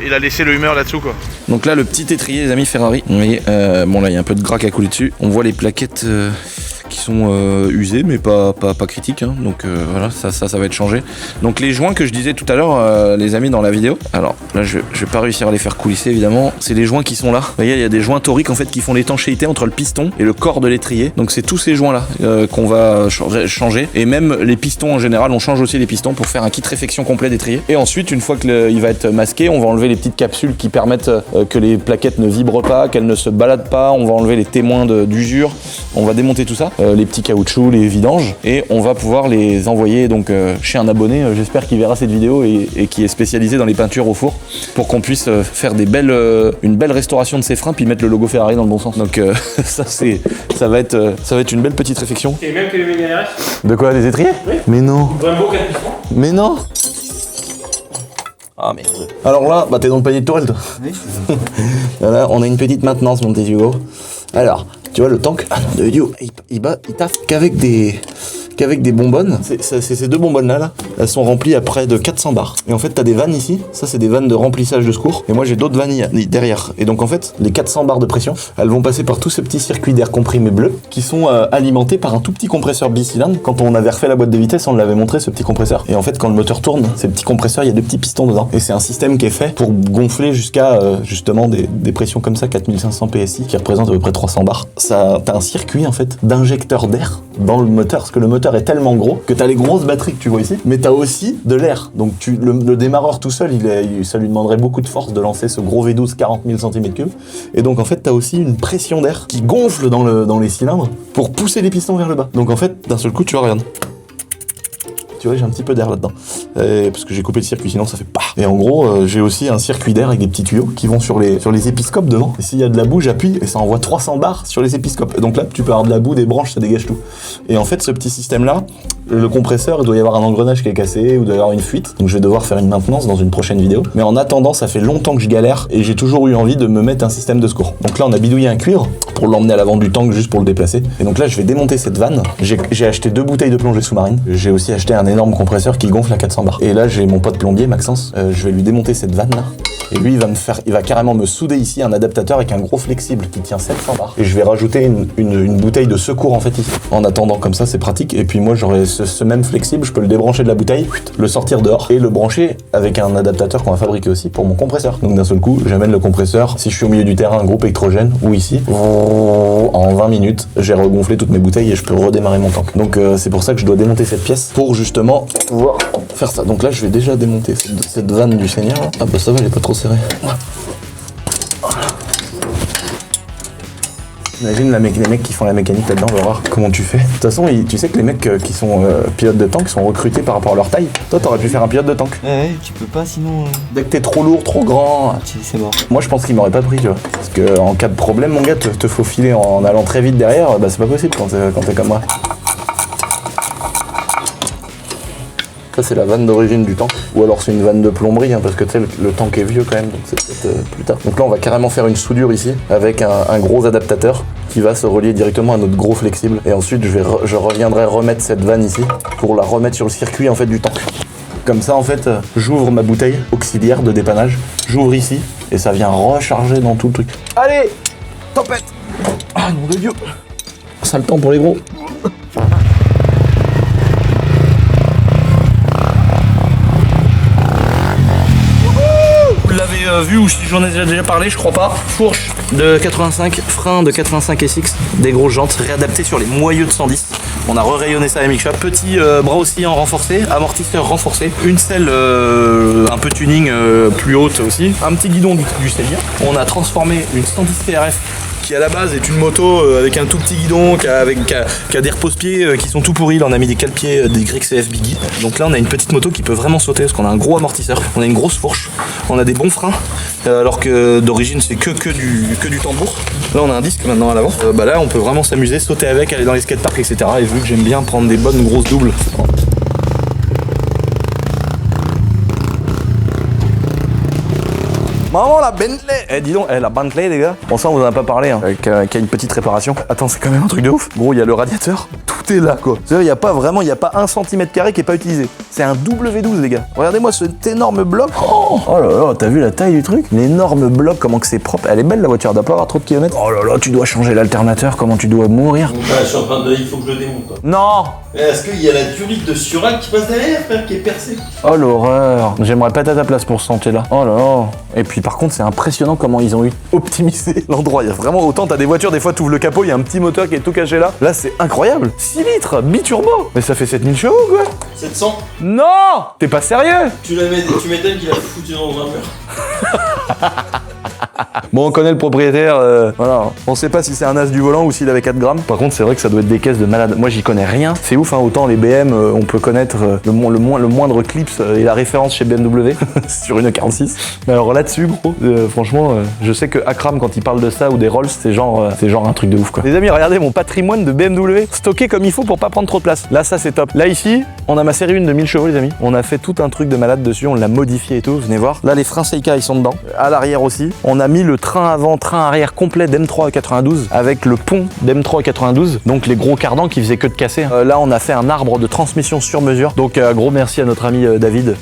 il a laissé le Hummer là-dessous quoi. Donc là le petit étrier les amis Ferrari. Vous voyez, bon là il y a un peu de gras qui a coulé dessus. On voit les plaquettes qui sont usées mais pas critiques hein. Donc voilà ça va être changé. Donc les joints que je disais tout à l'heure les amis dans la vidéo, alors là je vais pas réussir à les faire coulisser évidemment, c'est les joints qui sont là. Vous voyez il y a des joints toriques en fait qui font l'étanchéité entre le piston et le corps de l'étrier. Donc c'est tous ces joints là qu'on va changer, et même les pistons en général, on change aussi les pistons pour faire un kit réfection complet d'étrier. Et ensuite une fois que il va être masqué, on va enlever les petites capsules qui permettent que les plaquettes ne vibrent pas, qu'elles ne se baladent pas, on va enlever les témoins d'usure, on va démonter tout ça, les petits caoutchoucs, les vidanges, et on va pouvoir les envoyer donc chez un abonné, j'espère qu'il verra cette vidéo et qui est spécialisé dans les peintures au four, pour qu'on puisse faire une belle restauration de ses freins puis mettre le logo Ferrari dans le bon sens. Donc ça va être une belle petite réflexion. C'est même que les Mégane RS. De quoi, des étriers? Oui. Mais non. Brembo 4 pistons. Mais non. Ah merde. Alors là, bah t'es dans le panier de Tourelle toi. Oui. Voilà, on a une petite maintenance mon petit Hugo. Alors, tu vois le tank, de Dieu, il taffe qu'avec des bonbonnes. C'est ces deux bonbonnes là, elles sont remplies à près de 400 bars. Et en fait t'as des vannes ici, ça c'est des vannes de remplissage de secours. Et moi j'ai d'autres vannes derrière. Et donc en fait les 400 bars de pression, elles vont passer par tous ces petits circuits d'air comprimé bleu qui sont alimentés par un tout petit compresseur bicylindre. Quand on avait refait la boîte de vitesse, on l'avait montré ce petit compresseur. Et en fait quand le moteur tourne, ces petits compresseurs, il y a des petits pistons dedans. Et c'est un système qui est fait pour gonfler jusqu'à justement des pressions comme ça, 4500 PSI, qui représentent à peu près 300 bars. Ça, t'as un circuit en fait d'injecteur d'air dans le moteur, parce que le moteur est tellement gros que t'as les grosses batteries que tu vois ici, mais t'as aussi de l'air. Donc le démarreur tout seul, ça lui demanderait beaucoup de force de lancer ce gros V12 40 000 cm3. Et donc en fait t'as aussi une pression d'air qui gonfle dans les cylindres pour pousser les pistons vers le bas. Donc en fait d'un seul coup tu vois, regarde. Tu vois, j'ai un petit peu d'air là-dedans. Parce que j'ai coupé le circuit, sinon ça fait pas. Et en gros, j'ai aussi un circuit d'air avec des petits tuyaux qui vont sur les épiscopes devant. Et s'il y a de la boue, j'appuie et ça envoie 300 bars sur les épiscopes. Et donc là, tu peux avoir de la boue, des branches, ça dégage tout. Et en fait, ce petit système-là, le compresseur, il doit y avoir un engrenage qui est cassé ou il doit y avoir une fuite. Donc je vais devoir faire une maintenance dans une prochaine vidéo. Mais en attendant, ça fait longtemps que je galère et j'ai toujours eu envie de me mettre un système de secours. Donc là, on a bidouillé un cuivre pour l'emmener à l'avant du tank juste pour le déplacer. Et donc là, je vais démonter cette vanne. J'ai acheté 2 bouteilles de plongée sous-marine. J'ai aussi acheté un énorme compresseur qui gonfle à 400 bars. Et là, j'ai mon pote plombier, Maxence. Je vais lui démonter cette vanne là. Et lui, il va carrément me souder ici un adaptateur avec un gros flexible qui tient 700 bars. Et je vais rajouter une bouteille de secours en fait ici. En attendant, comme ça, c'est pratique. Et puis moi, j'aurai ce même flexible, je peux le débrancher de la bouteille, le sortir dehors et le brancher avec un adaptateur qu'on va fabriquer aussi pour mon compresseur. Donc d'un seul coup, j'amène le compresseur. Si je suis au milieu du terrain, un groupe électrogène, ou ici, en 20 minutes, j'ai regonflé toutes mes bouteilles et je peux redémarrer mon tank. Donc c'est pour ça que je dois démonter cette pièce pour justement pouvoir faire ça. Donc là, je vais déjà démonter cette vanne du Seigneur. Ah bah ça va, elle est pas trop serrée. Imagine les mecs qui font la mécanique là-dedans, on va voir comment tu fais. De toute façon, tu sais que les mecs qui sont pilotes de tank sont recrutés par rapport à leur taille. Toi, t'aurais pu faire un pilote de tank. Ouais, tu peux pas sinon. Dès que t'es trop lourd, trop grand, C'est mort. moi je pense qu'ils m'auraient pas pris, tu vois. Parce que en cas de problème, mon gars, te faufiler en allant très vite derrière, bah c'est pas possible quand t'es comme moi. Ça c'est la vanne d'origine du tank, ou alors c'est une vanne de plomberie, hein, parce que tu sais le tank est vieux quand même, donc c'est peut-être plus tard. Donc là on va carrément faire une soudure ici, avec un gros adaptateur qui va se relier directement à notre gros flexible. Et ensuite je reviendrai remettre cette vanne ici, pour la remettre sur le circuit en fait du tank. Comme ça en fait, j'ouvre ma bouteille auxiliaire de dépannage, j'ouvre ici, et ça vient recharger dans tout le truc. Allez, tempête. Ah nom de Dieu. Ça le temps pour les gros. Vous l'avez vu ou si j'en ai déjà parlé, je crois pas. Fourche de 85, frein de 85 SX, des grosses jantes réadaptées sur les moyeux de 110. On a re-rayonné ça à MX Shop. Petit bras oscillant renforcé, amortisseur renforcé, une selle un peu tuning plus haute aussi, un petit guidon du Célia. On a transformé une 110 TRF qui à la base est une moto avec un tout petit guidon, qui a des repose-pieds qui sont tout pourris. Là on a mis des cale-pieds des CF Biggie. Donc là on a une petite moto qui peut vraiment sauter parce qu'on a un gros amortisseur, on a une grosse fourche, on a des bons freins, alors que d'origine c'est que du tambour. Là on a un disque maintenant à l'avant. Bah là on peut vraiment s'amuser, sauter avec, aller dans les skateparks, etc. Et vu que j'aime bien prendre des bonnes grosses doubles. Maman la Bentley. Eh dis donc, la Bentley les gars. Bon ça on vous en a pas parlé hein, qui a une petite réparation. Attends c'est quand même un truc de ouf. Gros il y a le radiateur, tout est là quoi. C'est-à-dire il y a pas vraiment, il y a pas 1 cm² qui est pas utilisé. C'est un W12 les gars. Regardez-moi cet énorme bloc. Oh là là, t'as vu la taille du truc? L'énorme bloc, comment que c'est propre. Elle est belle la voiture, elle doit pas avoir trop de kilomètres. Oh là là, tu dois changer l'alternateur, comment tu dois mourir. Je suis en train de... Il faut que je le démonte quoi. Non. Est-ce qu'il y a la durite de Surac qui passe derrière frère, qui est percée? Oh l'horreur. J'aimerais pas être à ta place pour ce sentier là. Oh là là. Et puis par contre c'est impressionnant comment ils ont optimisé l'endroit. Il y a vraiment autant, t'as des voitures, des fois tu ouvres le capot, il y a un petit moteur qui est tout caché là. Là c'est incroyable. 6 litres, biturbo. Mais ça fait 7000 chevaux quoi. 700. Non. T'es pas sérieux? Tu m'étonnes qu'il a foutu dans un mur. Bon on connaît le propriétaire, voilà. On sait pas si c'est un as du volant ou s'il avait 4 grammes. Par contre c'est vrai que ça doit être des caisses de malade. Moi j'y connais rien. C'est ouf hein, autant les BM on peut connaître le moindre clips et la référence chez BMW sur une 46. Mais alors là-dessus gros, franchement je sais que Akram quand il parle de ça ou des Rolls c'est genre un truc de ouf quoi. Les amis regardez mon patrimoine de BMW stocké comme il faut pour pas prendre trop de place. Là ça c'est top. Là ici on a ma série 1 de 1000 chevaux les amis. On a fait tout un truc de malade dessus, on l'a modifié et tout, venez voir. Là les freins Seika ils sont dedans. À l'arrière aussi. On a mis le train avant, train arrière complet d'M3 92 avec le pont d'M3 92, donc les gros cardans qui faisaient que de casser. Là on a fait un arbre de transmission sur mesure, donc gros merci à notre ami David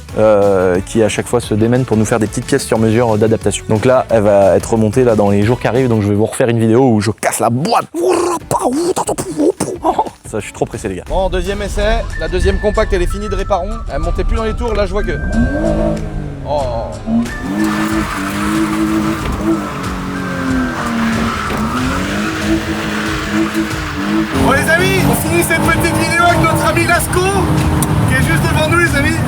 qui à chaque fois se démène pour nous faire des petites pièces sur mesure d'adaptation. Donc là elle va être remontée là dans les jours qui arrivent, donc je vais vous refaire une vidéo où je casse la boîte. Ça je suis trop pressé les gars. Bon deuxième essai, la deuxième compacte elle est finie de réparon, elle montait plus dans les tours, là je vois que... Oh. Bon les amis, on finit cette petite vidéo avec notre ami Lasco qui est juste devant nous les amis.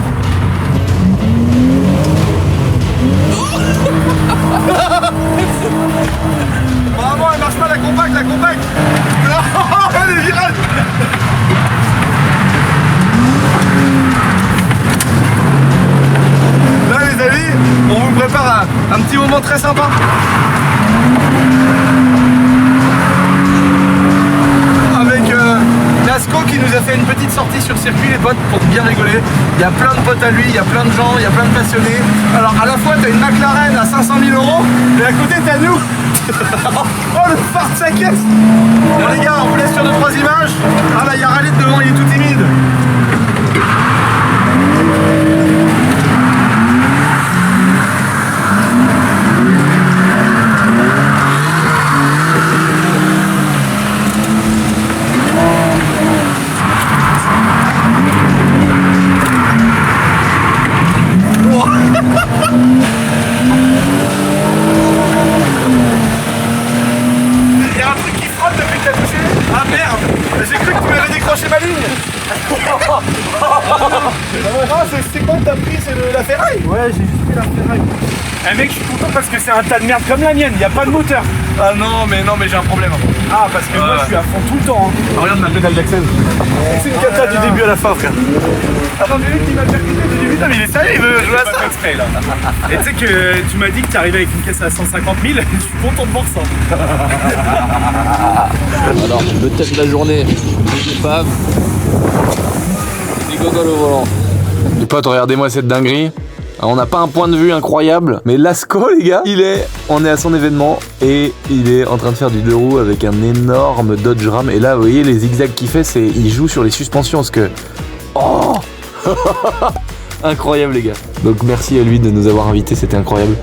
Vraiment elle marche pas la compacte. Non, elle est virale. Là les amis, on vous prépare un petit moment très sympa. Avec Lasco qui nous a fait une petite sortie sur circuit les potes pour bien rigoler. Il y a plein de potes à lui, il y a plein de gens, il y a plein de passionnés. Alors à la fois t'as une McLaren à 500 000 €, mais à côté t'as nous. Oh le phare de sa caisse. Bon les gars, on vous laisse sur 2-3 images. Ah là il y a Ralid devant, il est tout timide. Il y a un truc qui frotte depuis que t'as touché. Ah merde, j'ai cru que tu m'avais décroché ma ligne. C'est quoi que t'as pris? C'est la Ferrari? Ouais, j'ai juste pris la Ferrari. Eh mec, je suis content parce que c'est un tas de merde comme la mienne, il n'y a pas de moteur. Ah non mais j'ai un problème. Ah parce que moi je suis à fond tout le temps. Hein. Regarde ma pédale d'accès. C'est une cata du début à la fin frère. Attends, j'ai vu qu'il m'a percuté, j'ai dit putain mais il est sérieux, il veut jouer à ça. Et tu sais que tu m'as dit que tu arrivais avec une caisse à 150 000, je suis content de voir ça. Alors, le test de la journée, paf, les gogoles au volant. Les potes, regardez-moi cette dinguerie. Alors, on n'a pas un point de vue incroyable, mais Lasco, les gars, on est à son événement et il est en train de faire du 2 roues avec un énorme Dodge Ram. Et là, vous voyez, les zigzags qu'il fait, il joue sur les suspensions parce que... Oh incroyable, les gars. Donc, merci à lui de nous avoir invités, c'était incroyable.